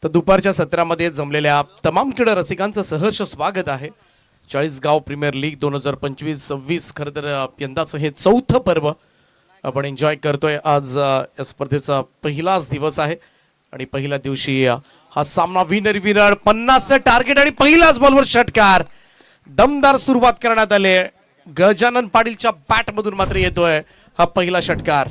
तर दुपारच्या सत्रामध्ये जमलेल्या तमाम क्रीडा रसिकांचं सहर्ष स्वागत आहे. चाळीसगाव प्रीमियर लीग 2025-26 खरं तर यंदाचं हे 4थं पर्व आपण एन्जॉय करतोय. आज या स्पर्धेचा पहिलाच दिवस आहे आणि पहिल्या दिवशी हा सामना विनर 50चं टार्गेट आणि पहिलाच बॉलवर षटकार. दमदार सुरुवात करण्यात आले, गजानन पाटीलच्या बॅट मधून मात्र येतोय हा पहिला षटकार.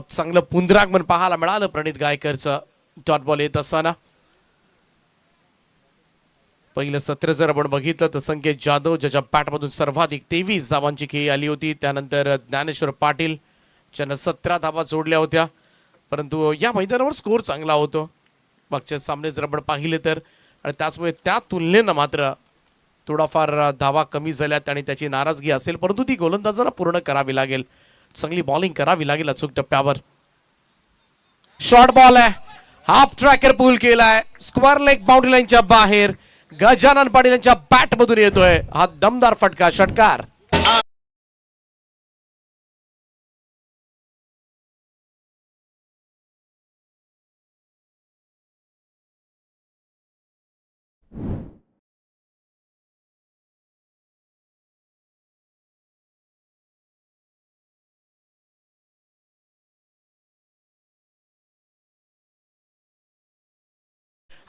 चांगलं पुनरागमन पाहायला मिळालं प्रणित गायकरचं डॉट बॉल येत असताना. पहिलं सत्र जर आपण बघितलं तर संकेत जाधव ज्याच्या बॅटमधून सर्वाधिक 23 धावांची खेळी आली होती, त्यानंतर ज्ञानेश्वर पाटील ज्यानं 17 धावा जोडल्या होत्या. परंतु या मैदानावर स्कोर चांगला होतो मागच्या सामने जर आपण पाहिले तर, आणि त्याचमुळे त्या तुलनेनं मात्र थोडाफार धावा कमी झाल्यात आणि त्याची नाराजगी असेल, परंतु ती गोलंदाजाला पूर्ण करावी लागेल, चांगली बॉलिंग करावी लागेल अचूक टप्प्यावर. शॉर्ट बॉल आहे, हाफ ट्रॅकर पूल केलाय, स्क्वेअर लेग बाउंड्री लाईनच्या बाहेर. गजानन पाटील यांच्या बॅट मधून येतोय हा दमदार फटका, षटकार.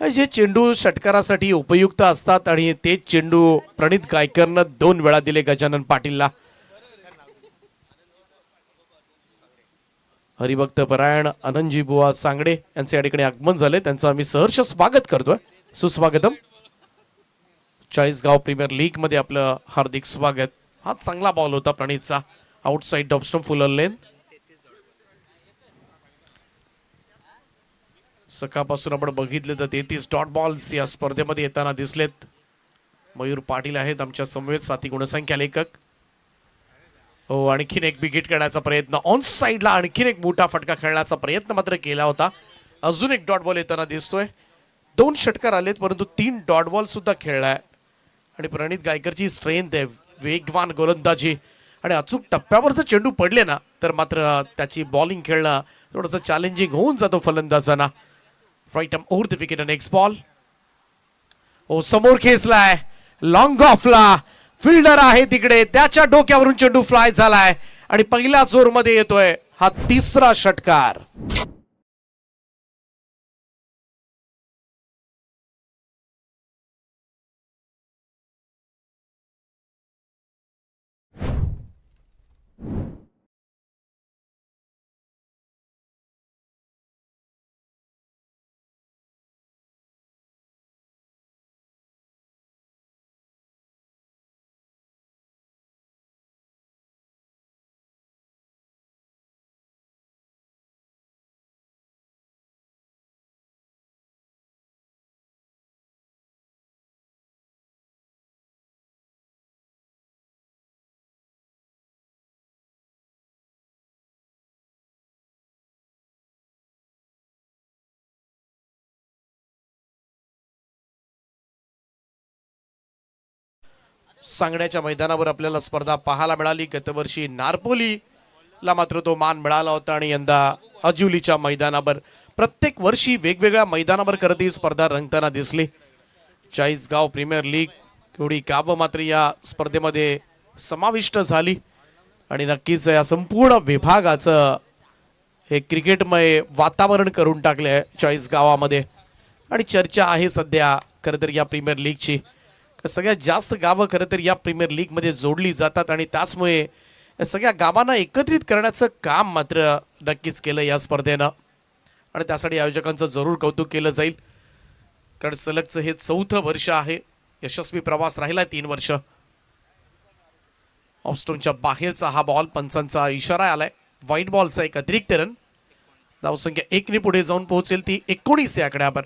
जे चेंडू षटकारासाठी उपयुक्त असतात आणि ते चेंडू प्रणित गायकरनं 2 वेळा दिले गजानन पाटीलला. हरिभक्त परायण आनंदजी बुवा सांगडे यांचे या ठिकाणी आगमन झाले, त्यांचं आम्ही सहर्ष स्वागत करतोय. सुस्वागतम. चाळीसगाव प्रीमियर लीग मध्ये आपलं हार्दिक स्वागत. हा चांगला बॉल होता प्रणीतचा, आउटसाइड ऑफ स्टंप फुलर लेन. सकाळपासून आपण बघितले तर 33 डॉट बॉल्स या स्पर्धेमध्ये येताना दिसलेत. मयूर पाटील आहेत आमच्या समवेत साथी गुणसंख्या लेखक. हो, आणखीन एक विकेट करण्याचा प्रयत्न ऑन साइडला, आणखीन एक मोठा फटका खेळण्याचा प्रयत्न मात्र केला होता. अजून एक डॉट बॉल येताना दिसतोय. 2 षटकार आलेत परंतु 3 डॉट बॉल सुद्धा खेळलाय. आणि प्रणीत गायकरची स्ट्रेंथ आहे, वेगवान गोलंदाजी आणि अचूक टप्प्यावर जर चेंडू पडले ना तर मात्र त्याची बॉलिंग खेळणं थोडंसं चॅलेंजिंग होऊन जातो फलंदाजांना. Right arm over the wicket, next ball. Oh समोर खेचलाय, लॉंग ऑफला फिल्डर आहे तिकडे, त्याच्या डोक्यावरून चेंडू फ्लाय झालाय आणि पहिल्या जोर मध्ये येतोय हा 3रा षटकार. सांगण्याच्या मैदानावर आपल्याला स्पर्धा पाहायला मिळाली. गतवर्षी नारपोलीला मात्र तो मान मिळाला होता आणि यंदा अजुलीच्या मैदानावर प्रत्येक वर्षी वेगवेगळ्या मैदानावर करत ही स्पर्धा रंगताना दिसली. चाळीसगाव प्रीमियर लीग एवढी गावं मात्र या स्पर्धेमध्ये समाविष्ट झाली आणि नक्कीच या संपूर्ण विभागाचं हे क्रिकेटमय वातावरण करून टाकले चाळीसगावामध्ये. आणि चर्चा आहे सध्या खरं तर या प्रीमियर लीगची. सगळ्यात जास्त गावं खरं तर या प्रीमियर लीगमध्ये जोडली जातात आणि त्याचमुळे या सगळ्या गावांना एकत्रित करण्याचं काम मात्र नक्कीच केलं या स्पर्धेनं आणि त्यासाठी आयोजकांचं जरूर कौतुक केलं जाईल. कारण सलगचं हे 4थं वर्ष आहे. यशस्वी प्रवास राहिला 3 वर्ष. ऑफस्टोनच्या बाहेरचा हा बॉल, पंचांचा इशारा आलाय. व्हाईट बॉलचा एक अतिरिक्त रन. धावसंख्या 1 ने पुढे जाऊन पोहोचेल ती 19 या आकड्यावर.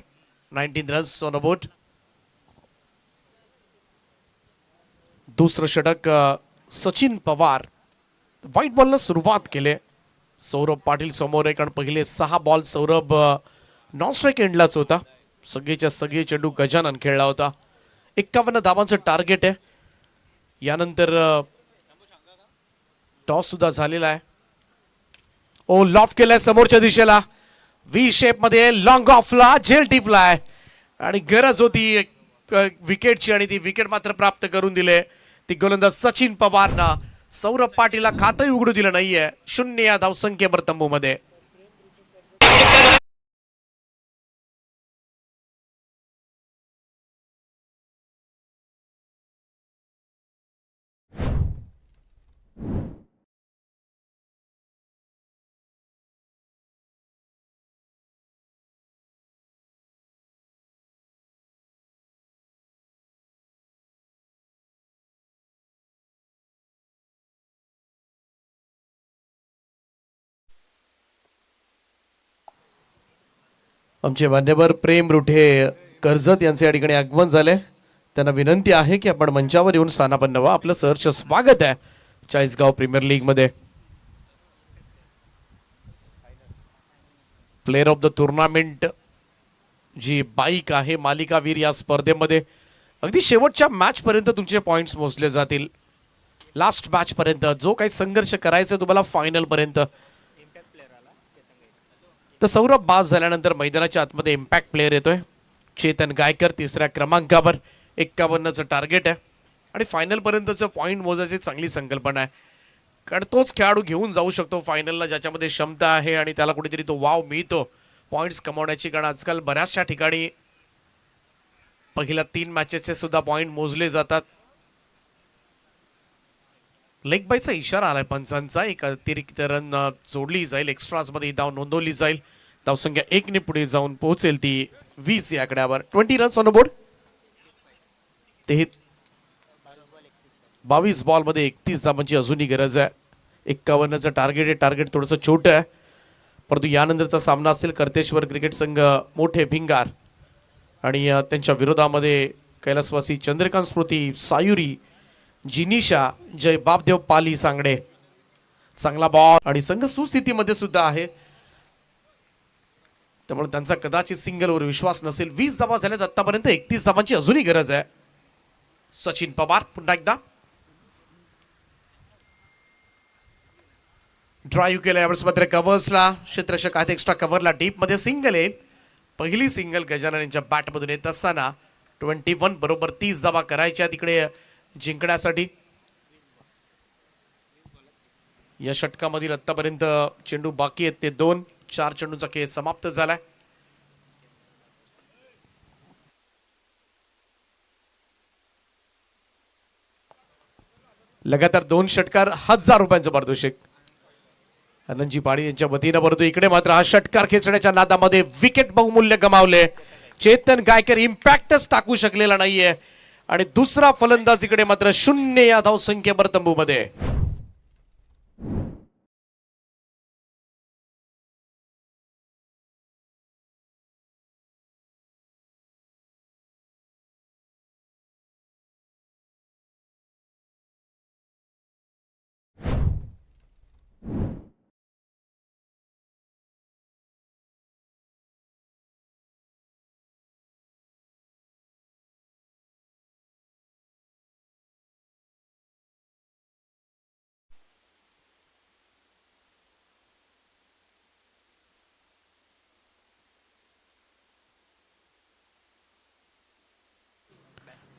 19 रन्स ऑन अ बोर्ड. दुसरं षटक सचिन पवार. व्हाईट बॉलनं सुरुवात केली. सौरभ पाटील समोर आहे कारण पहिले 6 बॉल सौरभ नॉन स्ट्राईक एंडलाच होता. सगळेच्या सगळे चेंडू गजानन खेळला होता. 51 धावांचं टार्गेट आहे. यानंतर टॉस सुद्धा झालेला आहे. ओ लॉफ केलाय समोरच्या दिशेला, व्ही शेप मध्ये लॉंग ऑफला झेल टिपलाय आणि गरज होती विकेटची आणि ती विकेट मात्र प्राप्त करून दिले ती गोलंदाज सचिन पवारना. सौरभ पाटीलला खातही उघडू दिलं नाहीये. 0 या धावसंख्येवर तंबूमध्ये. आमचे मान्यवर प्रेम रुठे कर्जत यांचे या ठिकाणी आगमन झाले. त्यांना विनंती आहे की आपण मंचावर येऊन स्थानापन्न व्हा. आपलं सहर्ष स्वागत आहे चाळीसगाव प्रीमियर लीग मध्ये. प्लेअर ऑफ द टुर्नामेंट जी बाईक आहे मालिकावीर या स्पर्धेमध्ये अगदी शेवटच्या मॅच पर्यंत तुमचे पॉइंट्स मोजले जातील. लास्ट मॅच पर्यंत जो काही संघर्ष करायचा तुम्हाला फायनल पर्यंत. तर सौरभ बाद झाल्यानंतर मैदानाच्या आतमध्ये इम्पॅक्ट प्लेअर येतोय चेतन गायकर 3ऱ्या क्रमांकावर. 51चं टार्गेट आहे आणि फायनल पर्यंतचं पॉईंट मोजायची चांगली संकल्पना आहे. कारण तोच खेळाडू घेऊन जाऊ शकतो फायनलला ज्याच्यामध्ये क्षमता आहे आणि त्याला कुठेतरी तो वाव मिळतो पॉइंट्स कमावण्याची. कारण आजकाल बऱ्याचशा ठिकाणी पहिल्या 3 मॅचेसचे सुद्धा पॉइंट मोजले जातात. लेग बायचा इशारा आलाय पंचांचा. एक अतिरिक्त रन जोडली जाईल, एक्स्ट्राज मध्ये धाव नोंदवली जाईल. धावसंख्या 1 ने पुढे जाऊन पोहोचेल ती 20 या आकड्यावर. 20 रन्स ऑन बोर्ड. 22 बॉलमध्ये 31 धावांची अजूनही गरज आहे. 51चं टार्गेट आहे. टार्गेट थोडंसं छोटं आहे, परंतु यानंतरचा सामना असेल कर्तेश्वर क्रिकेट संघ मोठे भिंगार आणि त्यांच्या विरोधामध्ये कैलासवासी चंद्रकांत स्मृती सायुरी जिनिशा जय बापदेव पाली सांगडे. चांगला बॉल आणि संघ सुस्थितीमध्ये सुद्धा आहे, त्यामुळे त्यांचा कदाचित सिंगलवर विश्वास नसेल. 20 धावा झाल्यात आतापर्यंत. 31 धावांची अजूनही गरज आहे. सचिन पवार पुन्हा एकदा ड्राईव्ह केलं. यावेळेस मात्र कव्हर्सला क्षेत्ररक्षक आहेत. एक्स्ट्रा कव्हरला डीप मध्ये सिंगल येईल. पहिली सिंगल गजानन यांच्या बॅटमधून येत असताना 21 बरोबर 30 धावा करायच्या तिकडे जिंकण्यासाठी. या षटकामधील आतापर्यंत चेंडू बाकी आहेत ते 2. 4 चेंडूचा खेळ समाप्त झालाय. लगातार 2 षटकार 1000 रुपयांचं पारितोषिक आनंदजी पाडी यांच्या वतीनं. परंतु इकडे मात्र हा षटकार खेचण्याच्या नादामध्ये विकेट बहुमूल्य गमावले. चेतन गायकर इम्पॅक्टच टाकू शकलेला नाहीये आणि दुसरा फलंदाज इकडे मात्र 0 या धावसंख्येवर तंबूमध्ये.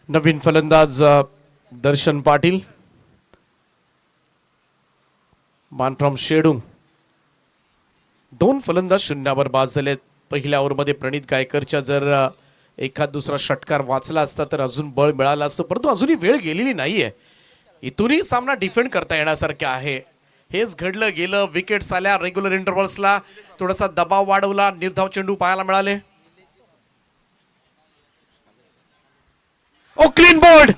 नवीन फलंदाज दर्शन पाटील मान फ्रॉम शेडूंग. 2 फलंदाज शून्यावर बाद झालेत. पहिल्या ओव्हरमध्ये प्रणित गायकरच्या जर एखाद दुसरा षटकार वाचला असता तर अजून बळ मिळालं असतं, परंतु अजूनही वेळ गेलेली नाहीये. इथूनही सामना डिफेंड करता येण्यासारखं आहे. हेच घडलं गेलं. विकेट्स आल्या. रेग्युलर इंटरव्हल्सला थोडासा दबाव वाढवला. निर्धाव चेंडू पाहायला मिळाले. ओ क्लीन बोल्ड.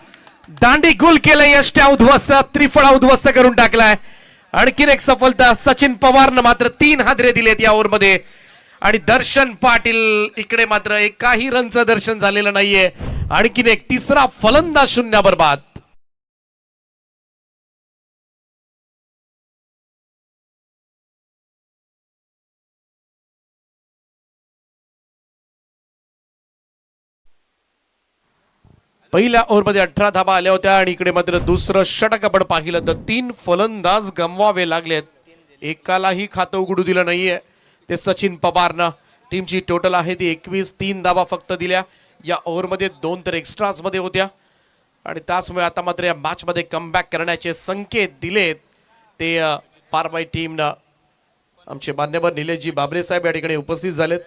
दांडी गुल केलं. यष्ट्या उद्ध्वस्त त्रिफळा उद्ध्वस्त करून टाकलाय. आणखीन एक सफलता. सचिन पवारनं मात्र 3 हादरे दिलेत या ओव्हरमध्ये आणि दर्शन पाटील इकडे मात्र एकाही रनचं दर्शन झालेलं नाहीये. आणखीन एक तिसरा फलंदाज शून्यावर बाद. पहिल्या ओव्हरमध्ये 18 धावा आल्या होत्या आणि इकडे मात्र दुसरं षटक आपण पाहिलं तर 3 फलंदाज गमवावे लागलेत. एकालाही खातं उघडू दिलं नाहीये ते सचिन पवारनं. टीमची टोटल आहे ती 21. 3 धावा फक्त दिल्या. या ओव्हरमध्ये 2 तर एक्स्ट्राज मध्ये होत्या आणि त्याचमुळे आता मात्र या मॅच मध्ये कमबॅक करण्याचे संकेत दिलेत ते पारबाई टीमनं. आमचे मान्यवर निलेशजी बाबरे साहेब या ठिकाणी उपस्थित झालेत.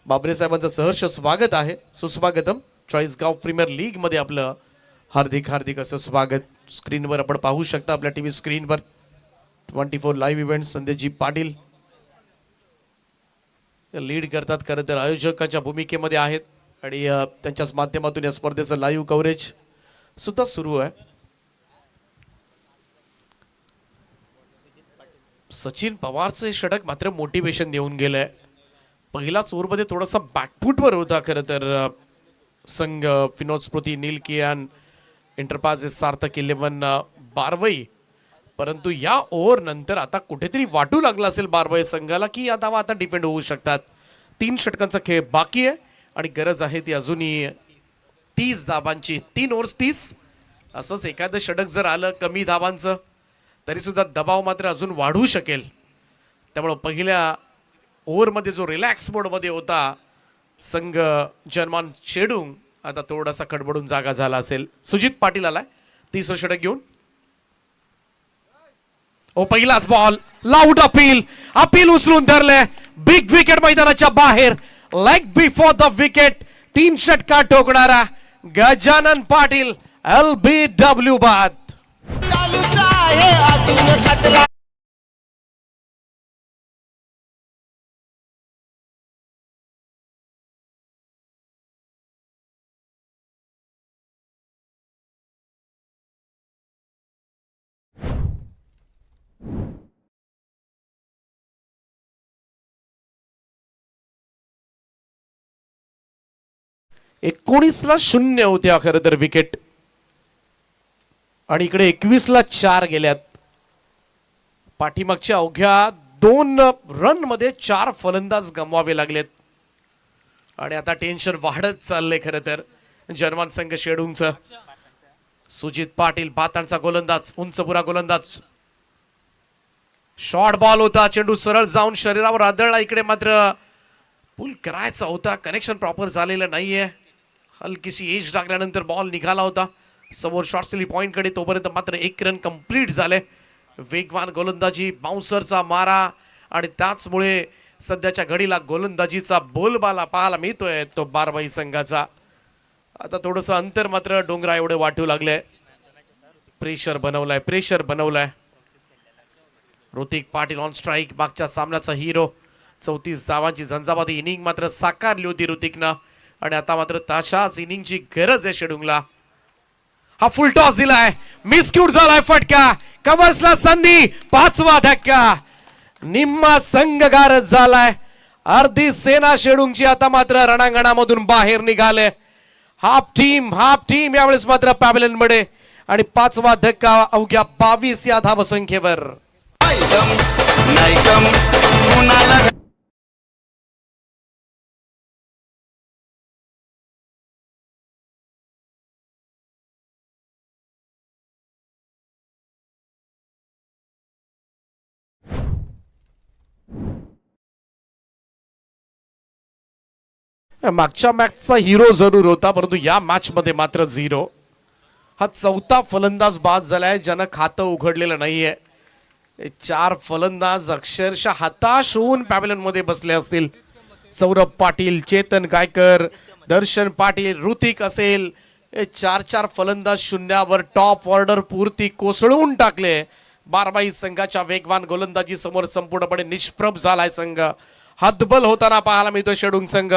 बाबरे साहेबांचं सहर्ष स्वागत आहे. सुस्वागतम. चाळीसगाव प्रीमियर लीग मध्ये आपलं हार्दिक हार्दिक असं स्वागत. स्क्रीनवर आपण पाहू शकता आपल्या टीव्ही स्क्रीनवर 24 लाईव्ह इव्हेंट. संदेशजी पाटील लीड करतात. खरं तर आयोजकाच्या भूमिकेमध्ये आहेत आणि त्यांच्याच माध्यमातून या स्पर्धेचं लाईव्ह कव्हरेज सुद्धा सुरू आहे. सचिन पवारचं हे षटक मात्र मोटिवेशन देऊन गेलंय. पहिलाच ओव्हरमध्ये थोडासा बॅकफुटवर होता खरं तर संघ. विनोद स्मृती, नील कियान, इंटरपास, सार्थक 11 बारवई. परंतु या ओव्हर नंतर आता कुठेतरी वाटू लागला असेल बारवई संघाला की या धावा आता डिफेंड होऊ शकतात. 3 षटकांचा खेळ बाकी आहे आणि गरज आहे ती अजूनही 30 धावांची. 3 ओव्हर्स 30. असंच एखादं षटक जर आलं कमी धावांचं तरी सुद्धा दबाव मात्र अजून वाढू शकेल. त्यामुळे पहिल्या ओव्हरमध्ये जो रिलॅक्स मोडमध्ये होता संघ जर्मान शेडूंग आता थोडासा खडबडून जागा झाला असेल. सुजित पाटील आलाय तिसरं षटक घेऊन. ओ पहिलाच बॉल. Loud appeal. अपील उचलून धरले. बिग विकेट मैदानाच्या बाहेर. Leg before the wicket. 3 षटकार ठोकणारा गजानन पाटील LBW बाद. चालूच आहे अजून खतरा. 19ला 0 होत्या खरं तर विकेट आणि इकडे 21ला 4 गेल्यात. पाठीमागच्या अवघ्या 2 रन मध्ये 4 फलंदाज गमवावे लागलेत आणि आता टेन्शन वाढत चाललंय खरं तर जर्मन संघ शेडूंगचं. सुजित पाटील भातांचा गोलंदाज, उंचपुरा गोलंदाज. शॉर्ट बॉल होता, चेंडू सरळ जाऊन शरीरावर आदळला. इकडे मात्र पुल करायचा होता, कनेक्शन प्रॉपर झालेलं नाहीये. हलकीशी एज टाकल्यानंतर बॉल निघाला होता समोर शॉर्ट स्लिप पॉइंट कडे. तोपर्यंत मात्र 1 रन कंप्लीट झाले. वेगवान गोलंदाजी, बाउन्सरचा मारा आणि त्याचमुळे सध्याच्या घडीला गोलंदाजीचा बोलबाला पाहायला मिळतोय तो बारबाई संघाचा. आता थोडस अंतर मात्र डोंगरा एवढे वाटू लागले. प्रेशर बनवलाय. ऋतिक पाटील ऑन स्ट्राईक, मागच्या सामन्याचा हिरो. 34 धावांची झंझावाती इनिंग मात्र साकारली होती ऋतिकनं आणि आता मात्र तशाच इनिंगची गरज आहे शेडूंगला. हा फुल टॉस दिलाय, मिसक्यूट झालाय फटका, कव्हर्सला संधी, 5वा धक्का. निम्मा संघ गारज झालाय. अर्धी सेना शेडूंगची आता मात्र रणांगणामधून बाहेर निघाले. हाफ टीम यावेळेस मात्र पॅव्हलियन मध्ये आणि 5वा धक्का अवघ्या 22 या धावसंख्येवर. मागच्या मॅचचा हिरो जरूर होता परंतु या मॅच मध्ये मात्र 0. हा 4था फलंदाज बाद झालाय ज्यानं खातं उघडलेलं नाहीये. 4 फलंदाज अक्षरशः हताश होऊन पॅव्हलियन मध्ये बसले असतील. सौरभ पाटील, चेतन गायकर, दर्शन पाटील, ऋतिक असेल, 4 फलंदाज शून्यावर टॉप ऑर्डर पूर्ती कोसळून टाकले. बारबाई संघाच्या वेगवान गोलंदाजी समोर संपूर्णपणे निष्प्रभ झालाय संघ. हतबल होताना पाहायला मिळतोय शेडूंग संघ.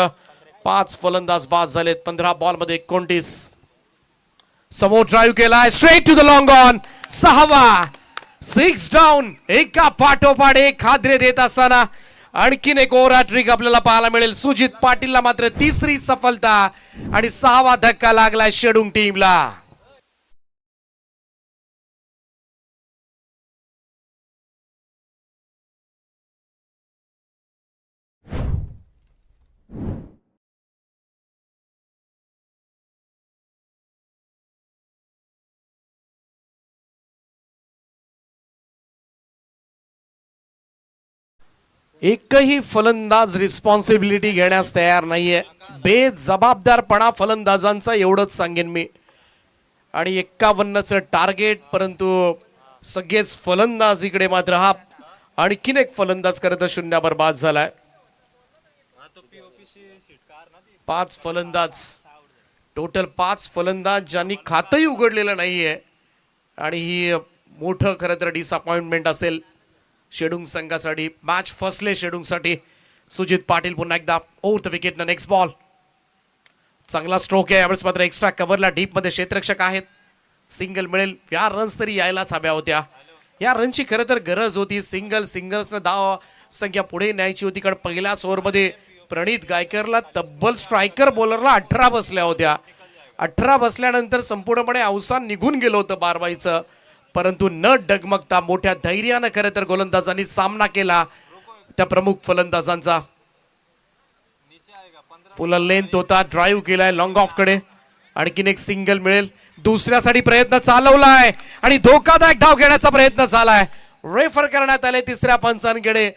5 फलंदाज बाद झालेत 15 बॉल मध्ये 29. समोर ड्राईव्ह केलाय, straight to the long on. 6वा 6 डाऊन. एका पाठोपाठ एक हादरे देत असताना आणखीन एक ओव्हर ट्रिक आपल्याला पाहायला मिळेल. सुजित पाटीलला मात्र 3री सफलता आणि 6वा धक्का लागलाय शेडूंग टीमला. एकही फलंदाज रिस्पॉन्सिबिलिटी घेण्यास तयार नाहीये. बेजबाबदारपणा फलंदाजांचा एवढंच सांगेन मी. आणि 51चं टार्गेट परंतु सगळेच फलंदाज इकडे मात्र हा आणखीन एक फलंदाज करत शून्यावर बाद झालाय. 5 फलंदाज टोटल 5 फलंदाज ज्यांनी खातही उघडलेलं नाहीये आणि ही मोठं खरं तर डिसअपॉइंटमेंट असेल शेडूंग संघासाठी. मॅच फसले शेडूंगसाठी. सुजित पाटील पुन्हा एकदा over the wicket. Next ball. चांगला स्ट्रोक आहे यावेळेस मात्र एक्स्ट्रा कव्हरला डीप मध्ये क्षेत्ररक्षक आहेत. सिंगल मिळेल. या रन्स तरी यायलाच हव्या होत्या. या रनची खरं तर गरज होती. सिंगल्सनं धाव संख्या पुढे न्यायची होती कारण पहिल्याच ओव्हरमध्ये प्रणित गायकरला तब्बल स्ट्रायकर बॉलरला 18 बसल्या होत्या. 18 बसल्यानंतर संपूर्णपणे अवसान निघून गेलं होतं बारबाईचं. परंतु न डगमगता मोठ्या धैर्यानं खरं तर गोलंदाजांनी सामना केला त्या प्रमुख फलंदाजांचा. फुल लेंथ होता. ड्राईव्ह केलाय लॉंग ऑफ कडे. आणखीन एक सिंगल मिळेल. दुसऱ्यासाठी प्रयत्न चालवलाय आणि धोकादायक धाव घेण्याचा प्रयत्न झालाय. रेफर करण्यात आले 3ऱ्या पंचांकडे.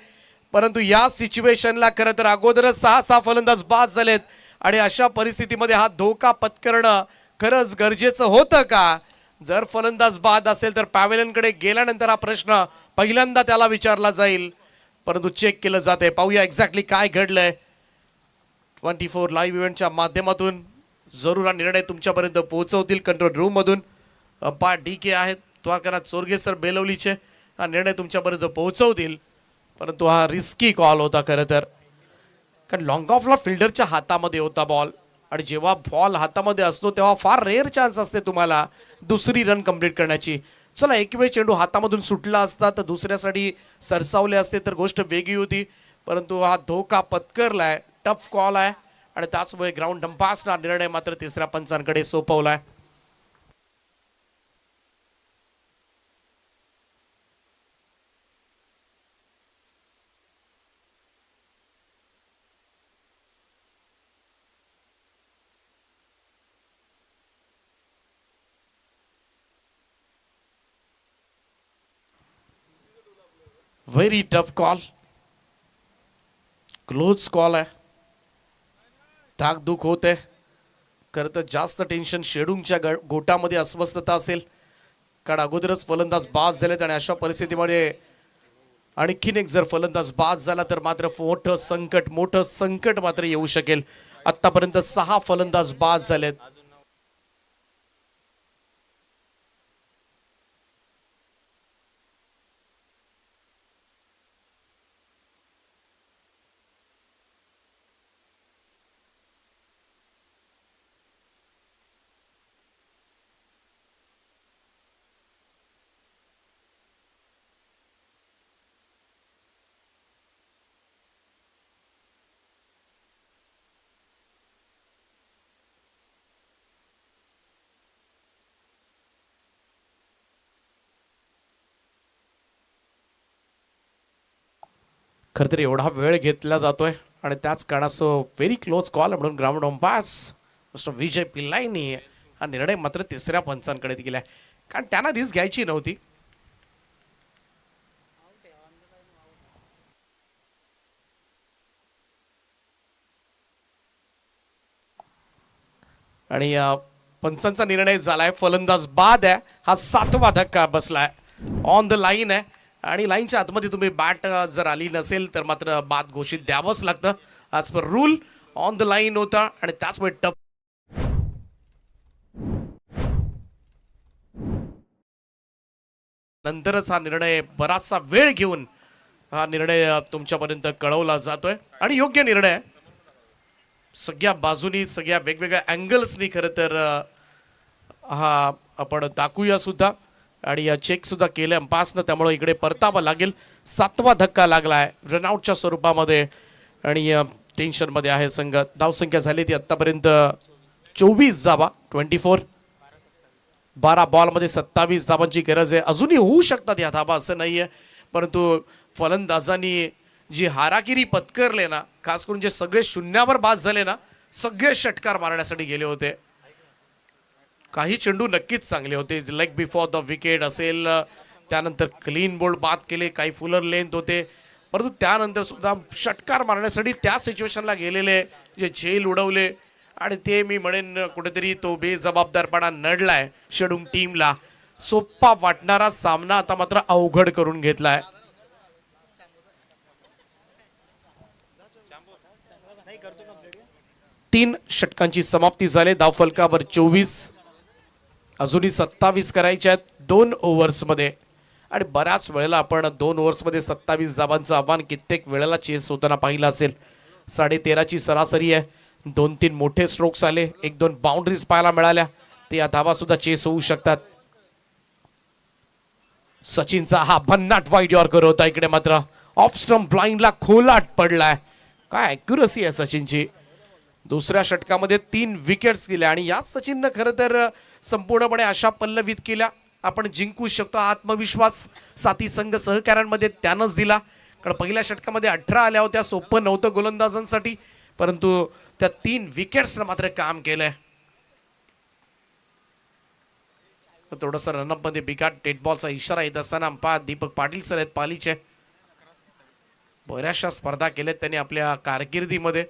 परंतु या सिच्युएशनला खरं तर अगोदरच 6 फलंदाज बाद झालेत आणि अशा परिस्थितीमध्ये हा धोका पत्करणं खरंच गरजेचं होतं का? जर फलंदाज बाद असेल तर पॅव्हलियनकडे गेल्यानंतर हा प्रश्न पहिल्यांदा त्याला विचारला जाईल. परंतु चेक केलं जाते. पाहूया एक्झॅक्टली काय घडलंय. 24 लाईव्ह इव्हेंटच्या माध्यमातून जरूर हा निर्णय तुमच्यापर्यंत पोहोचवतील. कंट्रोल रूम मधून अंपायर DK आहेत, द्वारकानाथ चोरगे सर बेलवलीचे. हा निर्णय तुमच्यापर्यंत पोहोचवतील. परंतु हा रिस्की कॉल होता खरं तर कारण लॉंग ऑफला फिल्डरच्या हातामध्ये होता बॉल आणि जेव्हा बॉल हातामध्ये असतो तेव्हा फार रेअर चान्स असते तुम्हाला दुसरी रन कंप्लीट करण्याची. चला एक वेळ चेंडू हातामधून सुटला असता तर दुसऱ्यासाठी सरसावले असते तर गोष्ट वेगळी होती. परंतु हा धोका पत्करलाय. टफ कॉल आहे आणि त्याचमुळे ग्राउंड डंपासला निर्णय मात्र तिसऱ्या पंचांकडे सोपवलाय. Very tough call, close call आहे. धाकधूक होत आहे. खरं तर जास्त टेन्शन शेडूंगच्या गोटामध्ये अस्वस्थता असेल, कारण अगोदरच फलंदाज बाद झालेत आणि अशा परिस्थितीमध्ये आणखीन एक जर फलंदाज बाद झाला तर मात्र मोठं संकट मात्र येऊ शकेल. आतापर्यंत 6 फलंदाज बाद झालेत. खरं तर एवढा वेळ घेतला जातोय आणि त्याच कारणास्तव व्हेरी क्लोज कॉल म्हणून ग्राउंड अंपायर्स मिस्टर विजय पिल्लाईनी हा निर्णय मात्र तिसऱ्या पंचांकडे दिलाय, कारण त्यांना रिस्क घ्यायची नव्हती. आणि पंचांचा निर्णय झालाय, फलंदाज बाद आहे. हा 7वा धक्का बसलाय. ऑन द लाईन आहे आणि लाईनच्या आतमध्ये तुम्ही बॅट जर आली नसेल तर मात्र बाद घोषित द्यावंच लागतं as per rule. On the line होता आणि त्याचमुळे टप नंतरच हा निर्णय बराचसा वेळ घेऊन हा निर्णय तुमच्यापर्यंत कळवला जातोय आणि योग्य निर्णय. सगळ्या बाजूनी सगळ्या वेगवेगळ्या अँगल्सनी खरं तर हा आपण दाखवूया सुद्धा आणि चेक सुद्धा केले अंपासनं, त्यामुळे इकडे परतावा लागेल. 7वा धक्का लागलाय रनआउटच्या स्वरूपामध्ये आणि टेन्शनमध्ये आहे संघ. धावसंख्या झाली ती आतापर्यंत 24 धावा, 24. 12 बॉलमध्ये 27 धावांची गरज आहे. अजूनही होऊ शकतात या धावा असं नाहीये, परंतु फलंदाजांनी जी हारागिरी पत्करले ना, खास करून जे सगळे शून्यावर बाद झाले ना, सगळे षटकार मारण्यासाठी गेले होते. काही चेंडू नक्कीच चांगले होते, लेग बिफोर द विकेट असेल, त्यानंतर क्लीन बोल्ड बाद केले, काही फुलर लेंथ होते, परंतु त्यानंतर सुद्धा षटकार मारण्यासाठी त्या सिच्युएशनला गेलेले जे झेल उडवले आणि ते मी म्हणेन कुठेतरी तो बेजबाबदारपणा नडलाय शेडूंग टीमला. सोपा वाटणारा सामना आता मात्र अवघड करून घेतलाय. तीन षटकांची समाप्ती झाली. धावफलकावर 24, अजूनही 27 करायच्या आहेत 2 ओव्हर्समध्ये आणि बऱ्याच वेळेला आपण 2 ओव्हर्समध्ये 27 धावांचं आव्हान कित्येक वेळेला चेस होताना पाहिलं असेल. 13.5ची सरासरी आहे. 2-3 मोठे स्ट्रोक्स आले, 1-2 बाउंड्रीज पाहायला मिळाल्या, ते या धावा सुद्धा चेस होऊ शकतात. सचिनचा हा भन्नाट वाईड यॉर्कर होता. इकडे मात्र ऑफ स्टंप ब्लाइंडला खोलाट पडलाय. काय ॲक्युरसी आहे सचिनची. दुसऱ्या षटकामध्ये 3 विकेट्स गेल्या आणि याच सचिननं खरं तर संपूर्णपणे अशा पल्लवित केल्या आपण जिंकू शकतो. आत्मविश्वास साथी संघ सहकाऱ्यांमध्ये त्यानंच दिला, कारण पहिल्या षटकामध्ये 18 आल्या होत्या. सोपं नव्हतं गोलंदाजांसाठी, परंतु त्या 3 विकेट्सनं मात्र काम केलंय. थोडंसं रनअप मध्ये बिघाड, डेड बॉलचा इशारा येत असताना अंपायर दीपक पाटील सर आहेत पालीचे. बऱ्याचशा स्पर्धा केल्यात त्यांनी आपल्या कारकिर्दीमध्ये.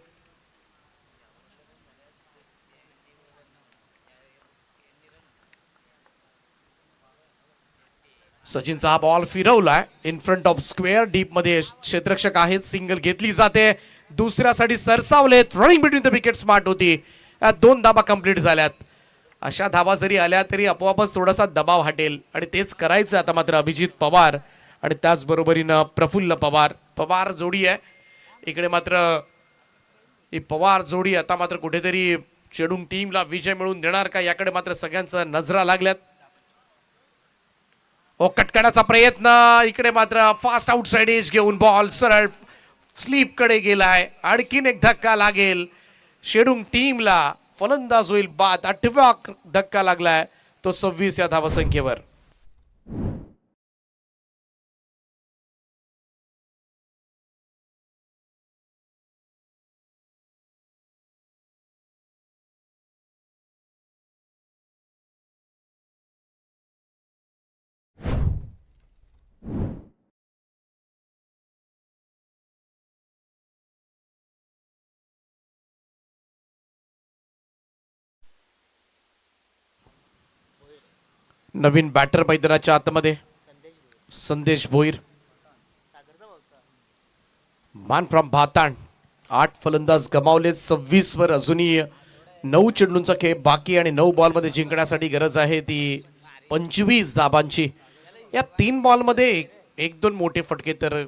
सचिनचा हा बॉल फिरवलाय in front of square, deep मध्ये क्षेत्ररक्षक आहेत. सिंगल घेतली जाते, दुसऱ्यासाठी सरसावलेत. Running between the wicket smart होती. 2 धाबा कंप्लीट झाल्यात. अशा धाबा जरी आल्या तरी आपोआपच थोडासा दबाव हटेल आणि तेच करायचं आता मात्र अभिजित पवार आणि त्याचबरोबरीनं प्रफुल्ल पवार. पवार जोडी आहे इकडे मात्र. ही पवार जोडी आता मात्र कुठेतरी चेडूंग टीमला विजय मिळवून देणार का याकडे मात्र सगळ्यांचं नजरा लागल्यात. कटकण्याचा प्रयत्न, इकडे मात्र फास्ट आउटसाइड एज घेऊन बॉल सरळ स्लीप कडे गेलाय. आणखीन एक धक्का लागेल. शेडूंग टीमला फलंदाज होईल बाद. 8वा धक्का लागलाय तो 26 या धावसंख्येवर. नवीन बॅटर मैदानाच्या आतमध्ये संदेश भोईर, मान फ्रॉम भाताण. 8 फलंदाज गमावले 26 वर. अजूनही 9 चेंडूंचा खेळ बाकी आणि 9 बॉल मध्ये जिंकण्यासाठी गरज आहे ती 25 धाबांची. या 3 बॉल मध्ये 1-2 मोठे फटके तर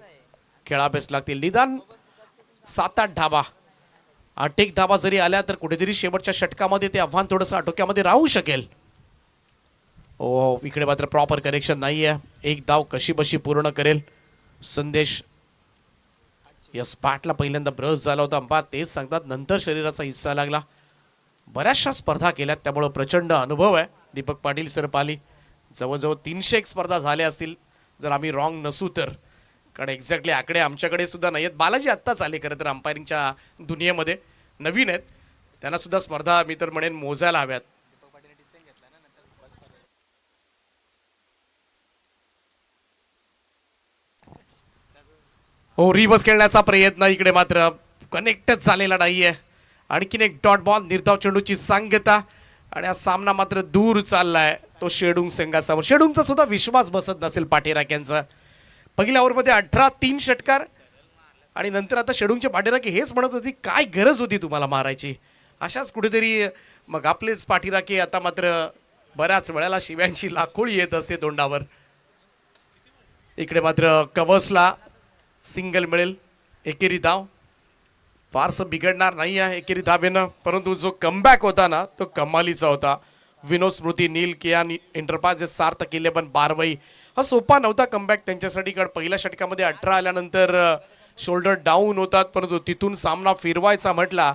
खेळावेच लागतील. निदान 7-8 धाबा, 8-1 धाबा जरी आल्या तर कुठेतरी शेवटच्या षटकामध्ये ते आव्हान थोडंसं आटोक्यामध्ये राहू शकेल. ओ, इकडे मात्र प्रॉपर कनेक्शन नाही आहे. एक धाव कशी बशी पूर्ण करेल संदेश. यस, बॅटला पहिल्यांदा ब्रश झाला होता. अंपायर तेच सांगतात नंतर शरीराचा हिस्सा लागला. बऱ्याचशा स्पर्धा केल्यात त्यामुळं प्रचंड अनुभव आहे दीपक पाटील सर पाली. जवळजवळ 301 स्पर्धा झाल्या असतील जर आम्ही रॉंग नसू तर, कारण एक्झॅक्टली आकडे आमच्याकडे सुद्धा नाही आहेत. बालाजी आत्ताच आले खरं तर अंपायरिंगच्या दुनियेमध्ये, नवीन आहेत. त्यांना सुद्धा स्पर्धा मी तर म्हणेन मोजायला हव्यात. हो, रिव्हर्स खेळण्याचा प्रयत्न इकडे मात्र कनेक्टच झालेला नाहीये. आणखीन एक डॉट बॉल, निर्धाव चेंडूची सांगता आणि हा सामना मात्र दूर चाललाय तो शेडूंग संघासमोर. शेडूंगचा सुद्धा विश्वास बसत नसेल पाठीराख्यांचा. पहिल्या ओव्हरमध्ये 18-3 षटकार आणि नंतर आता शेडूंगचे पाठीराखे हेच म्हणत होती काय गरज होती तुम्हाला मारायची. अशाच कुठेतरी मग आपलेच पाठीराखे आता मात्र बऱ्याच वेळेला शिव्यांची लाखोळी येत असते तोंडावर. इकडे मात्र कवर्सला सिंगल मिळेल. एकेरी धाव फारसं बिघडणार नाही आहे एकेरी धावेनं, परंतु जो कमबॅक होता ना तो कमालीचा होता. विनोद स्मृती, नील कियान एंटरप्राइजेस, सार्थक 11 बारवई. हा सोपा नव्हता कमबॅक त्यांच्यासाठी, कारण पहिल्या षटकामध्ये 18 आल्यानंतर शोल्डर डाऊन होतात, परंतु तिथून सामना फिरवायचा म्हटला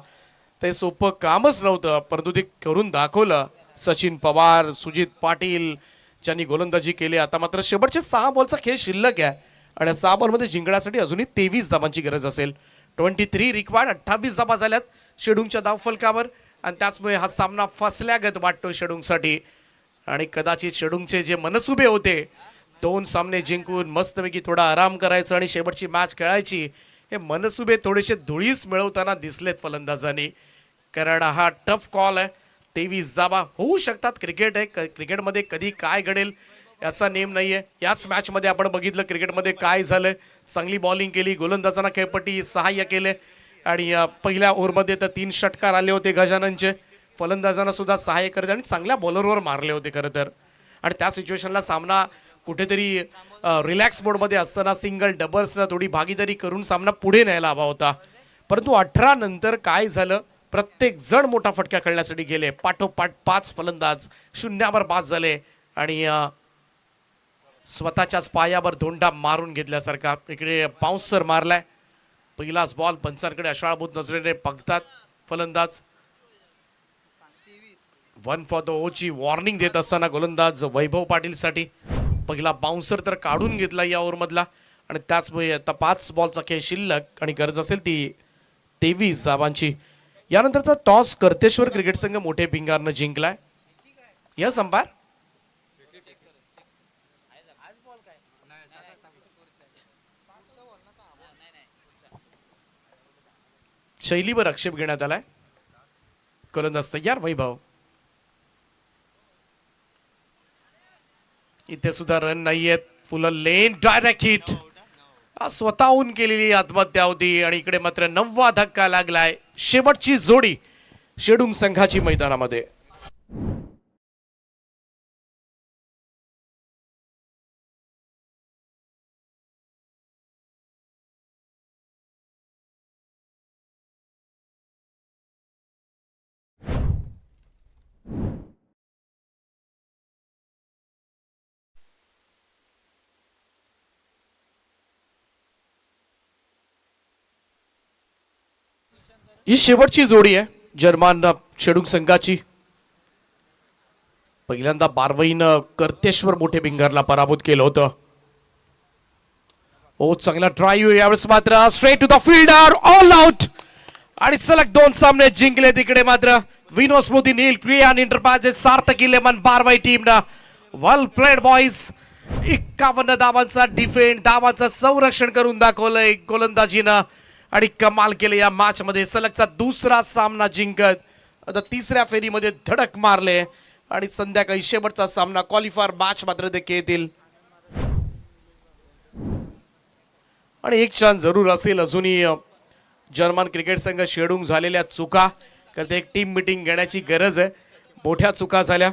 ते सोपं कामच नव्हतं, परंतु ते करून दाखवलं. सचिन पवार, सुजित पाटील ज्यांनी गोलंदाजी केली. आता मात्र शेवटचे 6 बॉलचा खेळ शिल्लक आहे आणि 6 बॉलमध्ये जिंकण्यासाठी अजूनही 23 धाबांची गरज असेल. 23 रिक्वायर्ड. 28 धाबा झाल्यात शेडूंगच्या धावफलकावर आणि त्याचमुळे हा सामना फसल्यागत वाटतो शेडूंगसाठी. आणि कदाचित शेडूंगचे जे मनसुबे होते 2 सामने जिंकून मस्तपैकी थोडा आराम करायचा आणि शेवटची मॅच खेळायची, हे मनसुबे थोडेसे धुळीस मिळवताना दिसलेत फलंदाजांनी. कारण हा टफ कॉल आहे. 23 धाबा होऊ शकतात. क्रिकेट आहे, क्रिकेटमध्ये कधी काय घडेल याचा नेम नाही आहे. याच मॅचमध्ये आपण बघितलं क्रिकेटमध्ये काय झालं. चांगली बॉलिंग केली, गोलंदाजांना खेळपट्टी सहाय्य केले आणि पहिल्या ओव्हरमध्ये तर 3 षटकार आले होते गजाननचे. फलंदाजांना सुद्धा सहाय्य करते आणि चांगल्या बॉलरवर मारले होते खरं तर. आणि त्या सिच्युएशनला सामना कुठेतरी रिलॅक्स मोडमध्ये असताना सिंगल डबल्सनं थोडी भागीदारी करून सामना पुढे न्यायला हवा होता. परंतु 18 नंतर काय झालं, प्रत्येक जण मोठा फटका खेळण्यासाठी गेले. पाठोपाठ 5 फलंदाज शून्यावर बाद झाले आणि स्वतःच्याच पायावर धोंडा मारून घेतल्यासारखा. इकडे बाउन्सर मारलाय. पहिलाच बॉल पंचांकडे अशाळभूत नजरेने बघतात फलंदाज. 1 फॉर द ओची वॉर्निंग देत असताना गोलंदाज वैभव पाटीलसाठी पहिला बाउन्सर तर काढून घेतला या ओव्हरमधला आणि त्याचमुळे आता 5 बॉलचा खेळ शिल्लक आणि गरज असेल ती 23 धावांची. यानंतरचा टॉस कर्तेश्वर क्रिकेट संघ मोठे भिंगारनं जिंकलाय. यस अंपायर, शैलीवर आक्षेप घेण्यात आलाय. गोलंदाज तयार वैभव. इथे सुद्धा रन नाहीयेत. फुल लेन डायरेक्ट हिट. स्वतःहून केलेली आत्महत्या होती आणि इकडे मात्र 9वा धक्का लागलाय. शेवटची जोडी शेडूंग संघाची मैदानामध्ये. ही शेवटची जोडी आहे जर्मन शेडूक संघाची. पहिल्यांदा बारवईनं कर्तेश्वर मोठे बिंगरला पराभूत केलं होतं. ओ चांगला ड्राईव्ह यावेळेस मात्र straight to the fielder all out आणि सलग 2 सामने जिंकले. तिकडे मात्र विनो स्मृती नील क्रियान इंटरप्राइजेस सार्थ किल्लेमन बारवाई टीमनं वेल प्लेड बॉईज. 51 धावांचा डिफेंड, धावांचं संरक्षण करून दाखवलंय गोलंदाजीनं आणि कमाल केले या मॅच मध्ये. सलगचा दुसरा सामना जिंकत आता तिसऱ्या फेरीमध्ये धडक मारले आणि संध्याकाळी शेवटचा सामना क्वालिफायर मॅच मात्र ते खेळतील. आणि एक चान्स जरूर असेल अजूनही जर्मन क्रिकेट संघ शेडून झालेल्या चुका, कारण एक टीम मिटिंग घेण्याची गरज आहे. मोठ्या चुका झाल्या.